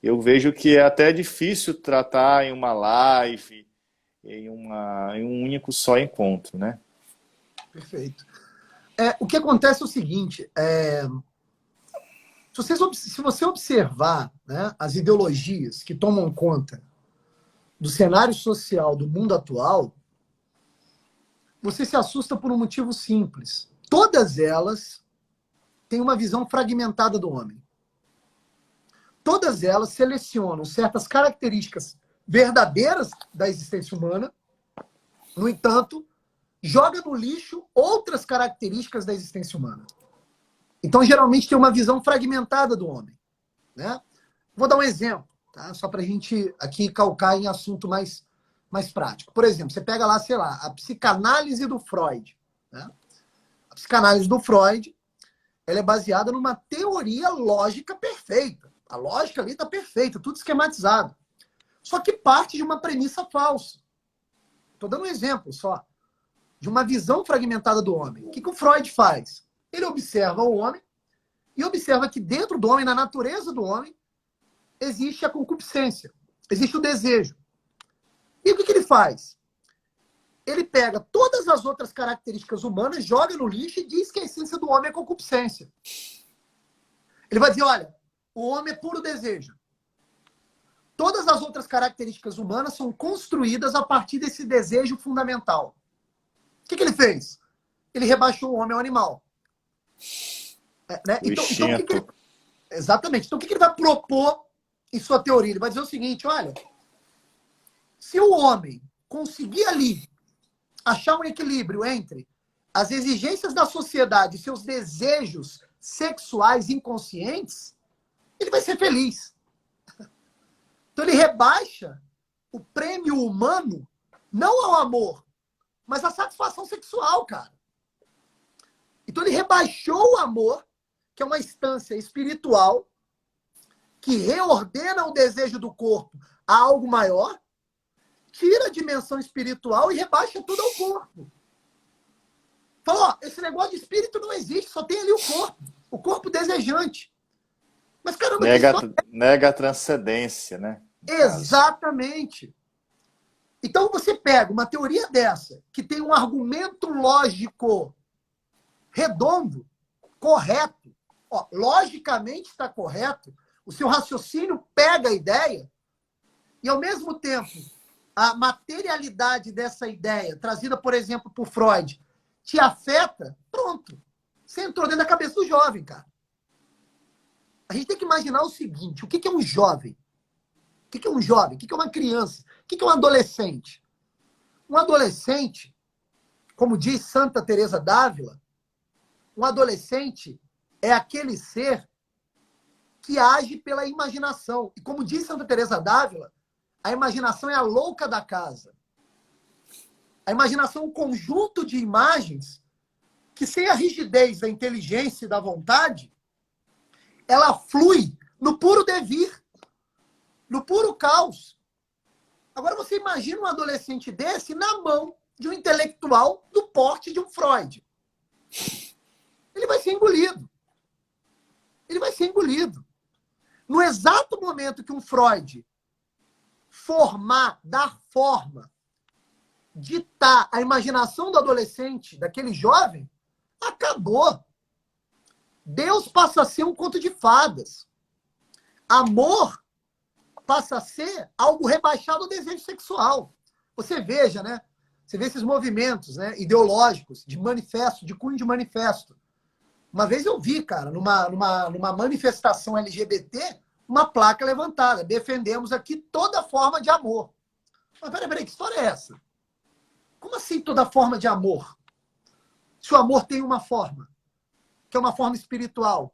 Eu vejo que é até difícil tratar em uma live, em um único só encontro, né?
Perfeito. O que acontece é o seguinte, se você observar, né, as ideologias que tomam conta do cenário social do mundo atual, você se assusta por um motivo simples. Todas elas têm uma visão fragmentada do homem. Todas elas selecionam certas características verdadeiras da existência humana, no entanto, joga no lixo outras características da existência humana. Então, geralmente, tem uma visão fragmentada do homem, né? Vou dar um exemplo, tá? Só para a gente aqui calcar em assunto mais prático. Por exemplo, você pega lá, sei lá, a psicanálise do Freud, né? A psicanálise do Freud, ela é baseada numa teoria lógica perfeita. A lógica ali está perfeita, tudo esquematizado. Só que parte de uma premissa falsa. Estou dando um exemplo só. De uma visão fragmentada do homem. O que o Freud faz? Ele observa o homem e observa que dentro do homem, na natureza do homem, existe a concupiscência, existe o desejo. E o que ele faz? Ele pega todas as outras características humanas, joga no lixo e diz que a essência do homem é concupiscência. Ele vai dizer, olha, o homem é puro desejo. Todas as outras características humanas são construídas a partir desse desejo fundamental. O que ele fez? Ele rebaixou o homem ao animal. Né? Então, exatamente. Então, o que ele vai propor em sua teoria? Ele vai dizer o seguinte, olha, se o homem conseguir ali achar um equilíbrio entre as exigências da sociedade, seus desejos sexuais inconscientes, ele vai ser feliz. Então ele rebaixa o prêmio humano não ao amor, mas à satisfação sexual, cara. Então ele rebaixou o amor, que é uma instância espiritual, que reordena o desejo do corpo a algo maior, tira a dimensão espiritual e rebaixa tudo ao corpo. Falou, ó, esse negócio de espírito não existe, só tem ali o corpo desejante. Mas caramba,
nega a transcendência, né?
Exatamente. Então você pega uma teoria dessa, que tem um argumento lógico redondo, correto, ó, logicamente está correto, o seu raciocínio pega a ideia e, ao mesmo tempo, a materialidade dessa ideia, trazida, por exemplo, por Freud, te afeta, pronto. Você entrou dentro da cabeça do jovem, cara. A gente tem que imaginar o seguinte, o que é um jovem? O que é um jovem? O que é uma criança? O que é um adolescente? Um adolescente, como diz Santa Teresa d'Ávila, um adolescente é aquele ser que age pela imaginação. E como diz Santa Teresa d'Ávila, a imaginação é a louca da casa. A imaginação é um conjunto de imagens que, sem a rigidez da inteligência e da vontade, ela flui no puro devir, no puro caos. Agora você imagina um adolescente desse na mão de um intelectual do porte de um Freud. Ele vai ser engolido. Ele vai ser engolido. No exato momento que um Freud dar forma, ditar a imaginação do adolescente, daquele jovem, acabou. Deus passa a ser um conto de fadas. Amor passa a ser algo rebaixado ao desejo sexual. Você veja, né? Você vê esses movimentos, né, ideológicos, de manifesto, de cunho de manifesto. Uma vez eu vi, cara, numa manifestação LGBT, uma placa levantada. Defendemos aqui toda forma de amor. Mas peraí, que história é essa? Como assim toda forma de amor? Se o amor tem uma forma, que é uma forma espiritual,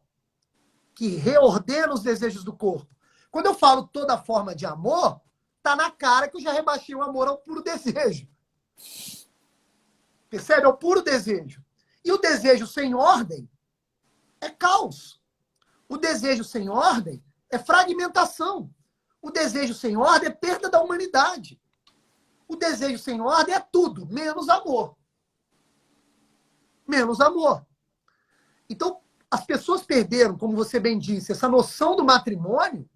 que reordena os desejos do corpo. Quando eu falo toda forma de amor, tá na cara que eu já rebaixei o amor ao puro desejo. Percebe? Ao puro desejo. E o desejo sem ordem é caos. O desejo sem ordem é fragmentação. O desejo sem ordem é perda da humanidade. O desejo sem ordem é tudo, menos amor. Menos amor. Então, as pessoas perderam, como você bem disse, essa noção do matrimônio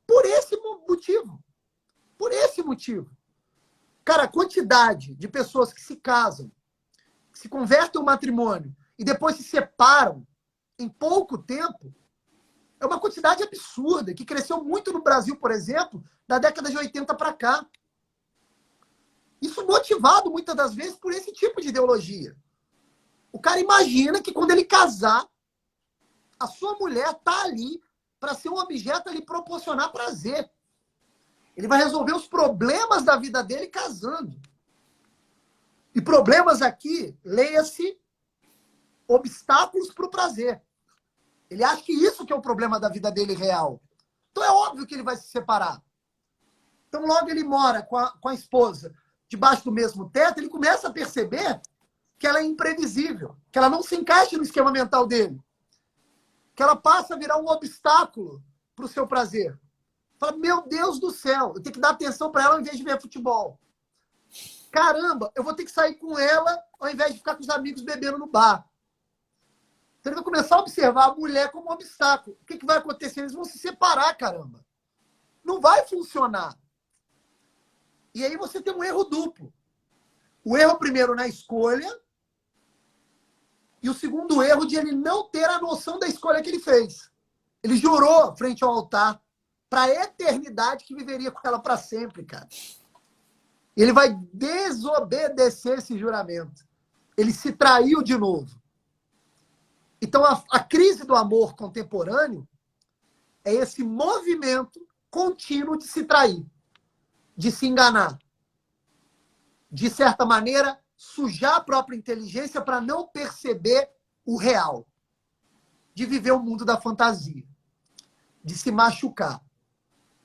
por esse motivo. Por esse motivo. Cara, a quantidade de pessoas que se casam, que se convertem ao matrimônio e depois se separam em pouco tempo, é uma quantidade absurda, que cresceu muito no Brasil, por exemplo, da década de 80 para cá. Isso motivado, muitas das vezes, por esse tipo de ideologia. O cara imagina que quando ele casar, a sua mulher está ali para ser um objeto a lhe proporcionar prazer. Ele vai resolver os problemas da vida dele casando. E problemas aqui, leia-se, obstáculos para o prazer. Ele acha que isso que é o problema da vida dele real. Então é óbvio que ele vai se separar. Então logo ele mora com a esposa debaixo do mesmo teto, ele começa a perceber que ela é imprevisível, que ela não se encaixa no esquema mental dele, que ela passa a virar um obstáculo para o seu prazer. Fala, meu Deus do céu, eu tenho que dar atenção para ela ao invés de ver futebol. Caramba, eu vou ter que sair com ela ao invés de ficar com os amigos bebendo no bar. Então ele vai começar a observar a mulher como um obstáculo. O que vai acontecer? Eles vão se separar, caramba. Não vai funcionar. E aí você tem um erro duplo. O erro primeiro na escolha e o segundo erro de ele não ter a noção da escolha que ele fez. Ele jurou frente ao altar para a eternidade que viveria com ela para sempre, cara. Ele vai desobedecer esse juramento. Ele se traiu de novo. Então, a crise do amor contemporâneo é esse movimento contínuo de se trair, de se enganar, de certa maneira, sujar a própria inteligência para não perceber o real, de viver o mundo da fantasia, de se machucar.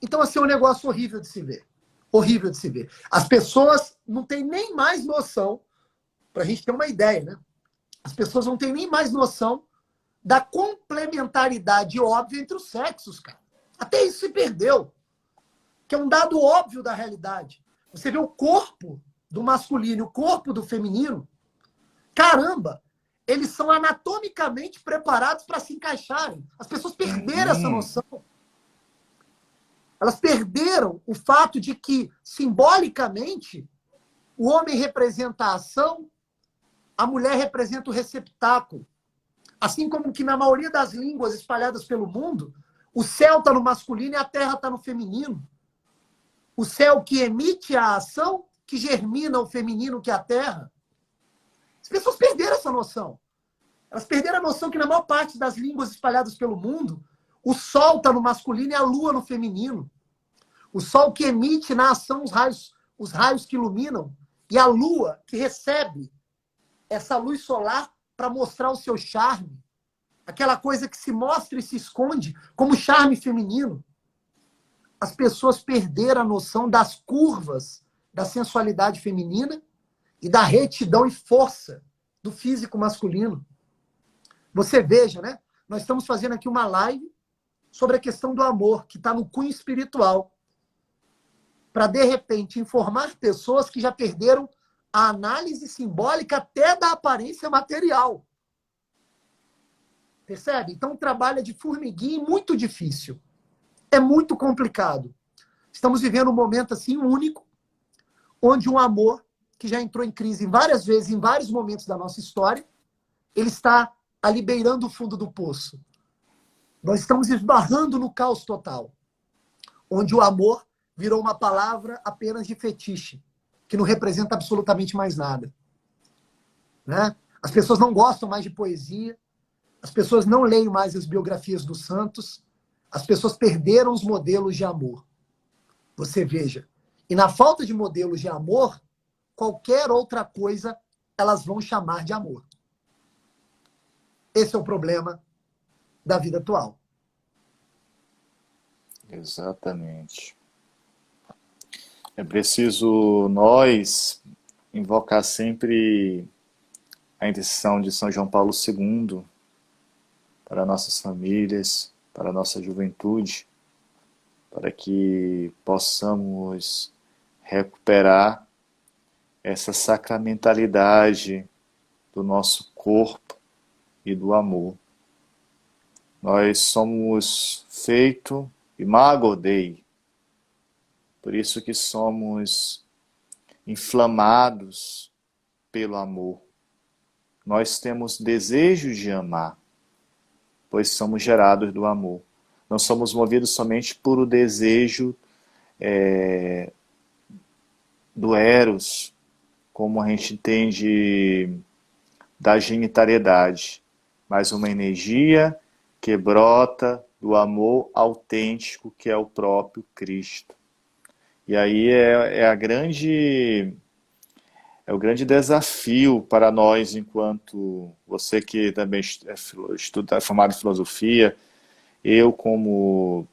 Então, assim, é um negócio horrível de se ver. Horrível de se ver. As pessoas não têm nem mais noção, para a gente ter uma ideia, né? As pessoas não têm nem mais noção da complementaridade óbvia entre os sexos, cara. Até isso se perdeu, que é um dado óbvio da realidade. Você vê o corpo do masculino e o corpo do feminino, caramba, eles são anatomicamente preparados para se encaixarem. As pessoas perderam essa noção. Elas perderam o fato de que, simbolicamente, o homem representa a ação, a mulher representa o receptáculo. Assim como que na maioria das línguas espalhadas pelo mundo, o céu está no masculino e a terra está no feminino. O céu que emite a ação, que germina o feminino, que é a terra. As pessoas perderam essa noção. Elas perderam a noção que na maior parte das línguas espalhadas pelo mundo, o sol está no masculino e a lua no feminino. O sol que emite na ação os raios que iluminam, e a lua que recebe essa luz solar para mostrar o seu charme. Aquela coisa que se mostra e se esconde como charme feminino. As pessoas perderam a noção das curvas da sensualidade feminina e da retidão e força do físico masculino. Você veja, né? Nós estamos fazendo aqui uma live sobre a questão do amor, que está no cunho espiritual, para, de repente, informar pessoas que já perderam a análise simbólica até da aparência material. Percebe? Então, o trabalho é de formiguinha e muito difícil. É muito complicado. Estamos vivendo um momento assim único, onde um amor que já entrou em crise várias vezes, em vários momentos da nossa história, ele está ali beirando o fundo do poço. Nós estamos esbarrando no caos total, onde o amor virou uma palavra apenas de fetiche, que não representa absolutamente mais nada. Né? As pessoas não gostam mais de poesia, as pessoas não leem mais as biografias dos santos, as pessoas perderam os modelos de amor. Você veja. E na falta de modelos de amor, qualquer outra coisa elas vão chamar de amor. Esse é o problema da vida atual.
Exatamente. É preciso nós invocar sempre a intercessão de São João Paulo II para nossas famílias, para a nossa juventude, para que possamos recuperar essa sacramentalidade do nosso corpo e do amor. Nós somos feito imago Dei, por isso que somos inflamados pelo amor. Nós temos desejo de amar, pois somos gerados do amor. Não somos movidos somente por o desejo do eros, como a gente entende da genitalidade, mas uma energia que brota do amor autêntico que é o próprio Cristo. E aí é o grande desafio para nós, enquanto você que também é formado em filosofia, eu como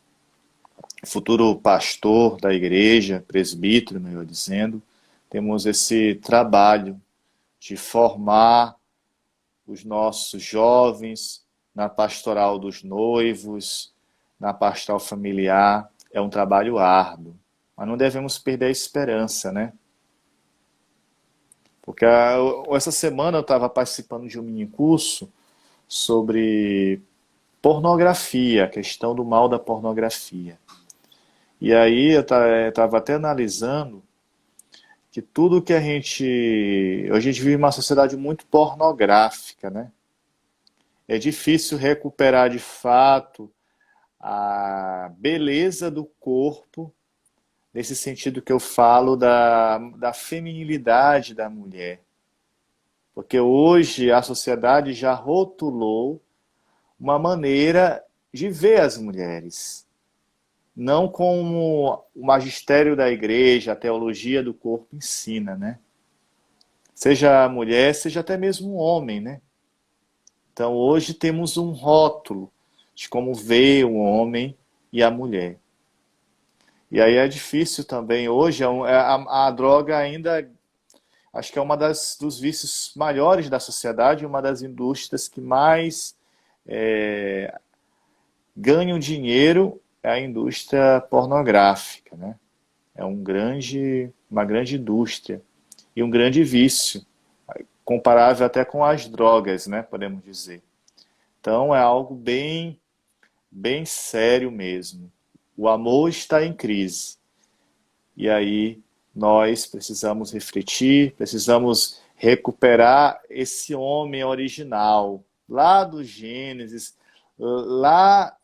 futuro pastor da igreja, presbítero, melhor dizendo, temos esse trabalho de formar os nossos jovens na pastoral dos noivos, na pastoral familiar. É um trabalho árduo, mas não devemos perder a esperança, né? Porque essa semana eu estava participando de um mini curso sobre pornografia, a questão do mal da pornografia. E aí eu estava até analisando que tudo que a gente... Hoje a gente vive uma sociedade muito pornográfica, né? É difícil recuperar de fato a beleza do corpo, nesse sentido que eu falo da feminilidade da mulher. Porque hoje a sociedade já rotulou uma maneira de ver as mulheres. Não como o magistério da igreja, a teologia do corpo ensina, né? Seja a mulher, seja até mesmo um homem, né? Então hoje temos um rótulo de como vê o homem e a mulher. E aí é difícil também, hoje a droga ainda, acho que é uma dos vícios maiores da sociedade, uma das indústrias que mais ganham dinheiro é a indústria pornográfica, né? É uma grande indústria e um grande vício, comparável até com as drogas, né? Podemos dizer. Então é algo bem sério mesmo. O amor está em crise. E aí nós precisamos refletir, precisamos recuperar esse homem original, lá do Gênesis, lá,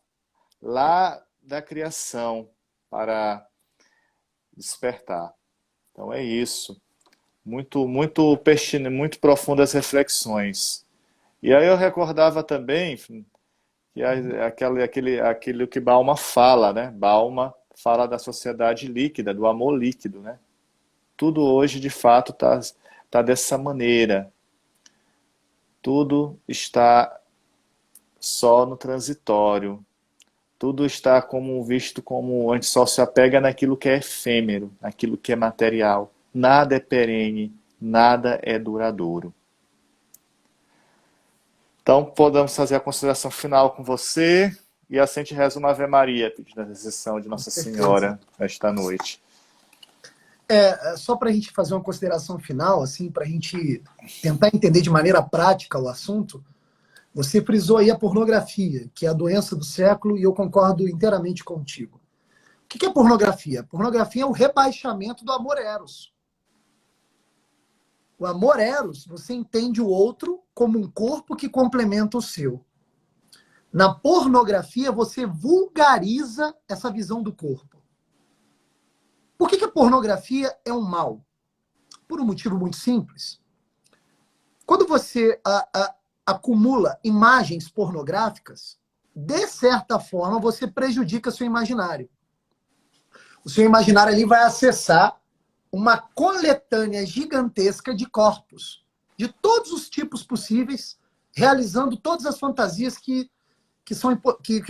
lá da criação, para despertar. Então é isso. Muito pertinente, muito profundas reflexões. E aí eu recordava também que aquele que Bauman fala, né? Bauman fala da sociedade líquida, do amor líquido, né? Tudo hoje, de fato, tá dessa maneira. Tudo está só no transitório. Tudo está visto como a gente só se apega naquilo que é efêmero, naquilo que é material. Nada é perene, nada é duradouro. Então, podemos fazer a consideração final com você e assim a gente reza uma Ave Maria, pedindo a intercessão de Nossa
Certeza.
Senhora esta noite.
Só para a gente fazer uma consideração final, assim, para a gente tentar entender de maneira prática o assunto, você frisou aí a pornografia, que é a doença do século, e eu concordo inteiramente contigo. O que é pornografia? Pornografia é o rebaixamento do amor eros. O amor eros, você entende o outro como um corpo que complementa o seu. Na pornografia, você vulgariza essa visão do corpo. Por que a pornografia é um mal? Por um motivo muito simples. Quando você acumula imagens pornográficas, de certa forma, você prejudica seu imaginário. O seu imaginário ali vai acessar uma coletânea gigantesca de corpos, de todos os tipos possíveis, realizando todas as fantasias que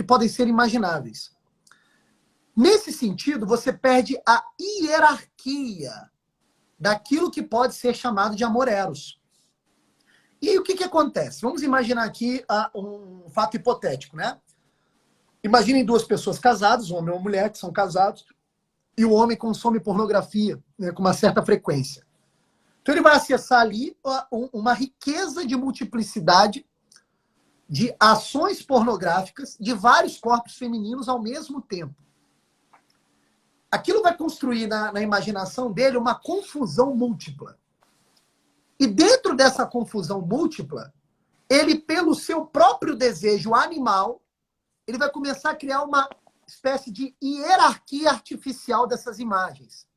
podem ser imagináveis. Nesse sentido, você perde a hierarquia daquilo que pode ser chamado de amor eros. E aí, o que acontece? Vamos imaginar aqui um fato hipotético, né? Imaginem duas pessoas casadas, um homem e uma mulher, que são casados, e o homem consome pornografia, né, com uma certa frequência. Então ele vai acessar ali uma riqueza de multiplicidade de ações pornográficas de vários corpos femininos ao mesmo tempo. Aquilo vai construir na imaginação dele uma confusão múltipla. E dentro dessa confusão múltipla, ele, pelo seu próprio desejo animal, ele vai começar a criar uma espécie de hierarquia artificial dessas imagens.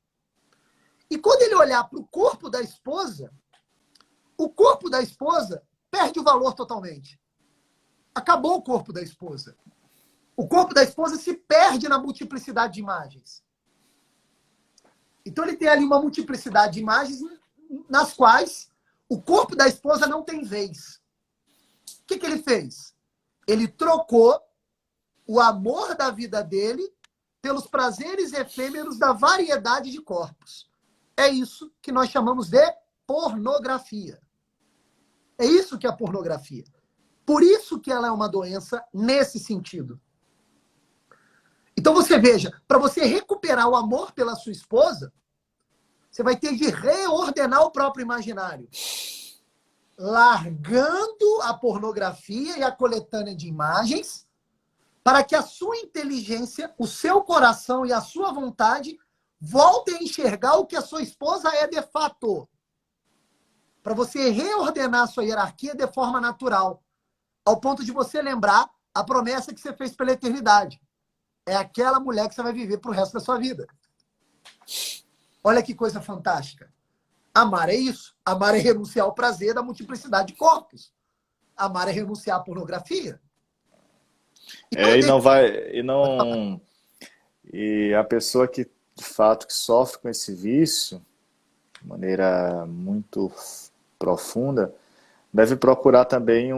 E quando ele olhar para o corpo da esposa perde o valor totalmente. Acabou o corpo da esposa. O corpo da esposa se perde na multiplicidade de imagens. Então ele tem ali uma multiplicidade de imagens nas quais o corpo da esposa não tem vez. O que ele fez? Ele trocou o amor da vida dele pelos prazeres efêmeros da variedade de corpos. É isso que nós chamamos de pornografia. É isso que é a pornografia. Por isso que ela é uma doença nesse sentido. Então você veja, para você recuperar o amor pela sua esposa, você vai ter de reordenar o próprio imaginário. Largando a pornografia e a coletânea de imagens, para que a sua inteligência, o seu coração e a sua vontade voltem a enxergar o que a sua esposa é de fato. Para você reordenar a sua hierarquia de forma natural, ao ponto de você lembrar a promessa que você fez pela eternidade. É aquela mulher que você vai viver para o resto da sua vida. Olha que coisa fantástica. Amar é isso. Amar é renunciar ao prazer da multiplicidade de corpos. Amar é renunciar à pornografia. Então,
E não vai, e a pessoa que de fato que sofre com esse vício, de maneira muito profunda, deve procurar também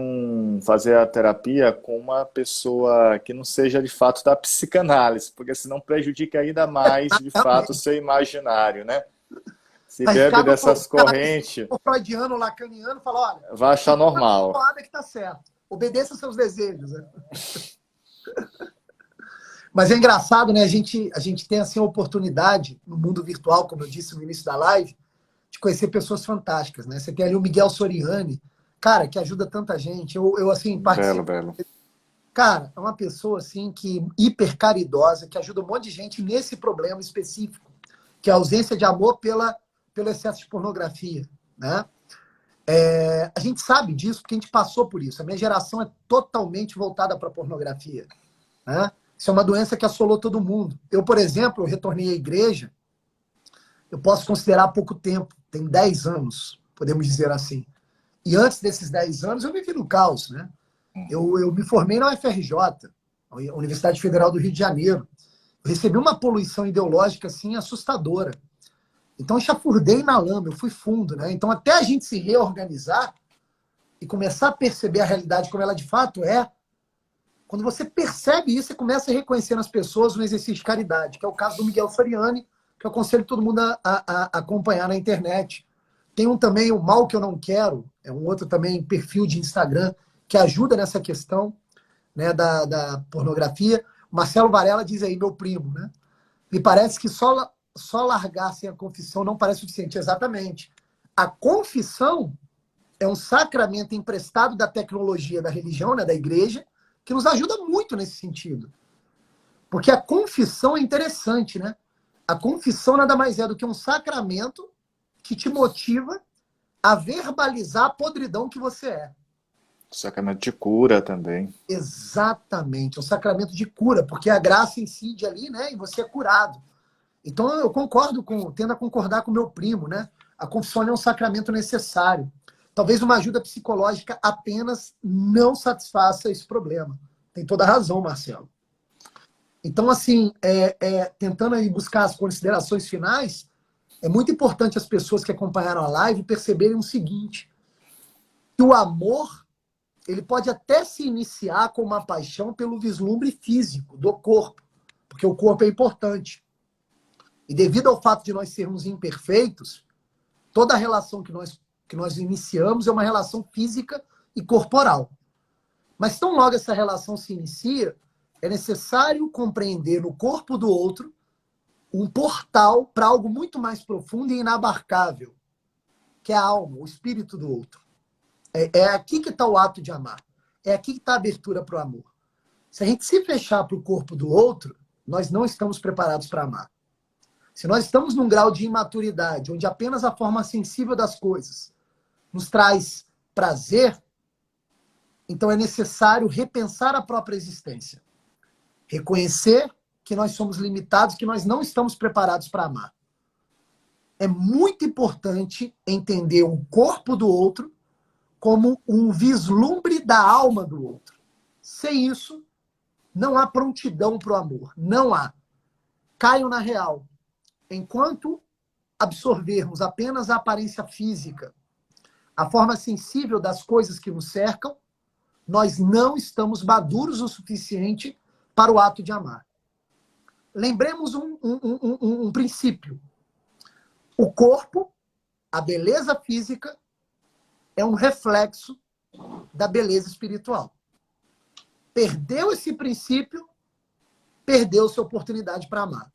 fazer a terapia com uma pessoa que não seja de fato da psicanálise, porque senão prejudica ainda mais, de fato, o seu imaginário, né? Se bebe
Arriscado
dessas correntes,
o freudiano, o lacaniano, fala, olha,
vai achar normal.
nada que tá certo. Obedeça seus desejos. Né? Mas é engraçado, né? A gente tem assim a oportunidade no mundo virtual, como eu disse no início da live, de conhecer pessoas fantásticas, né? Você tem ali o Miguel Soriani, cara, que ajuda tanta gente. Eu assim,
Belo,
participo.
belo.
Cara, é uma pessoa assim que hiper caridosa, que ajuda um monte de gente nesse problema específico, que é a ausência de amor pelo excesso de pornografia, né? A gente sabe disso porque a gente passou por isso. A minha geração é totalmente voltada para a pornografia, né? Isso é uma doença que assolou todo mundo. Eu, por exemplo, eu retornei à igreja, eu posso considerar pouco tempo, tem 10 anos, podemos dizer assim. E antes desses 10 anos eu vivi no caos, né? Eu me formei na UFRJ, a Universidade Federal do Rio de Janeiro. Eu recebi uma poluição ideológica assim assustadora. Então eu chafurdei na lama, eu fui fundo, né? Então até a gente se reorganizar e começar a perceber a realidade como ela de fato é, quando você percebe isso, você começa a reconhecer nas pessoas um exercício de caridade, que é o caso do Miguel Soriani, que eu aconselho todo mundo a acompanhar na internet. Tem um também, o Mal Que Eu Não Quero, é um outro também perfil de Instagram, que ajuda nessa questão, né, da pornografia. Marcelo Varela diz aí, meu primo, né? Me parece que só largar sem a confissão não parece suficiente. Exatamente. A confissão é um sacramento emprestado da tecnologia da religião, né, da igreja, que nos ajuda muito nesse sentido. Porque a confissão é interessante, né? A confissão nada mais é do que um sacramento que te motiva a verbalizar a podridão que você é.
Sacramento de cura também.
Exatamente, é um sacramento de cura, porque a graça incide ali, né? E você é curado. Então eu tendo a concordar com o meu primo, né? A confissão é um sacramento necessário. Talvez uma ajuda psicológica apenas não satisfaça esse problema. Tem toda a razão, Marcelo. Então, assim, tentando aí buscar as considerações finais, é muito importante as pessoas que acompanharam a live perceberem o seguinte, que o amor, ele pode até se iniciar com uma paixão pelo vislumbre físico do corpo, porque o corpo é importante. E devido ao fato de nós sermos imperfeitos, toda a relação que nós iniciamos é uma relação física e corporal. Mas tão logo essa relação se inicia, é necessário compreender no corpo do outro um portal para algo muito mais profundo e inabarcável, que é a alma, o espírito do outro. É aqui que está o ato de amar. É aqui que está a abertura para o amor. Se a gente se fechar para o corpo do outro, nós não estamos preparados para amar. Se nós estamos num grau de imaturidade, onde apenas a forma sensível das coisas nos traz prazer, então é necessário repensar a própria existência. Reconhecer que nós somos limitados, que nós não estamos preparados para amar. É muito importante entender o corpo do outro como um vislumbre da alma do outro. Sem isso, não há prontidão para o amor. Não há. Caio na real. Enquanto absorvermos apenas a aparência física, a forma sensível das coisas que nos cercam, nós não estamos maduros o suficiente para o ato de amar. Lembremos um princípio. O corpo, a beleza física, é um reflexo da beleza espiritual. Perdeu esse princípio, perdeu-se a oportunidade para amar.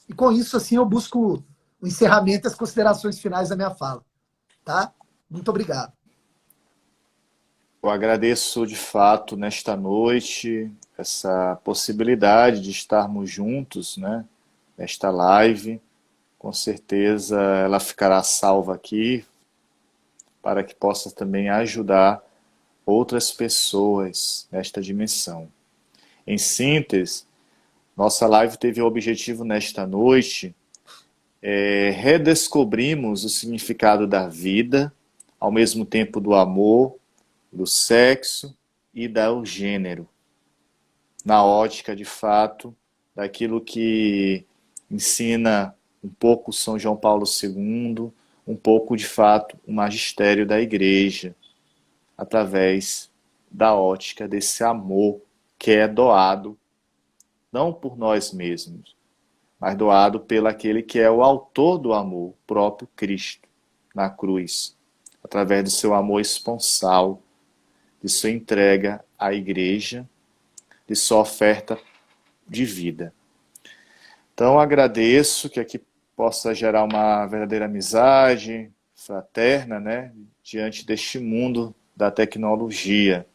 E com isso, assim, eu busco o encerramento e as considerações finais da minha fala. Tá? Muito obrigado.
Eu agradeço de fato nesta noite essa possibilidade de estarmos juntos, né? Nesta live. Com certeza ela ficará salva aqui para que possa também ajudar outras pessoas nesta dimensão. Em síntese, nossa live teve o objetivo nesta noite redescobrimos o significado da vida, ao mesmo tempo do amor, do sexo e do gênero, na ótica de fato daquilo que ensina um pouco São João Paulo II, um pouco, de fato, o magistério da igreja, através da ótica desse amor que é doado, não por nós mesmos, mas doado pelo aquele que é o autor do amor, o próprio Cristo, na cruz, através do seu amor esponsal, de sua entrega à igreja, de sua oferta de vida. Então agradeço que aqui possa gerar uma verdadeira amizade fraterna, né, diante deste mundo da tecnologia.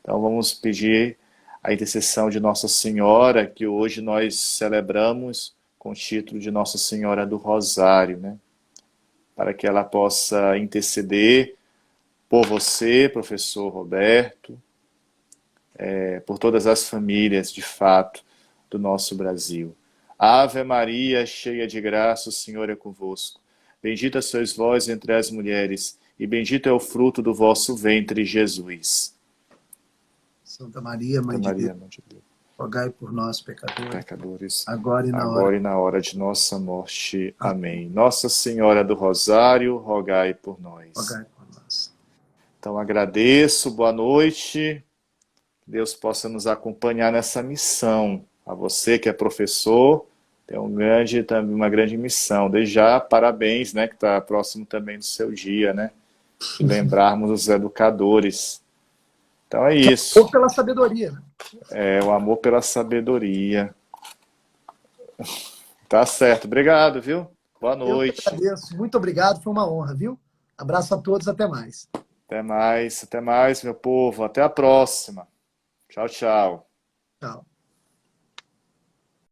Então vamos pedir a intercessão de Nossa Senhora, que hoje nós celebramos com o título de Nossa Senhora do Rosário, né, para que ela possa interceder por você, professor Roberto, por todas as famílias, de fato, do nosso Brasil. Ave Maria, cheia de graça, o Senhor é convosco. Bendita sois vós entre as mulheres, e bendito é o fruto do vosso ventre, Jesus.
Santa Maria, Mãe de Deus,
Mãe de Deus,
rogai por nós,
pecadores,
agora e na hora.
agora e na hora de nossa morte. Amém. Nossa Senhora do Rosário, rogai por nós.
Rogai por nós.
Então agradeço, boa noite. Que Deus possa nos acompanhar nessa missão. A você que é professor, tem uma grande missão. Desde já, parabéns, né, que está próximo também do seu dia, né? De lembrarmos os educadores. Então é isso.
Ou pela sabedoria, né?
É, o amor pela sabedoria. Tá certo. Obrigado, viu? Boa noite.
Eu que agradeço. Muito obrigado, foi uma honra, viu? Abraço a todos, até mais.
Até mais, meu povo. Até a próxima. Tchau, tchau.
Tchau.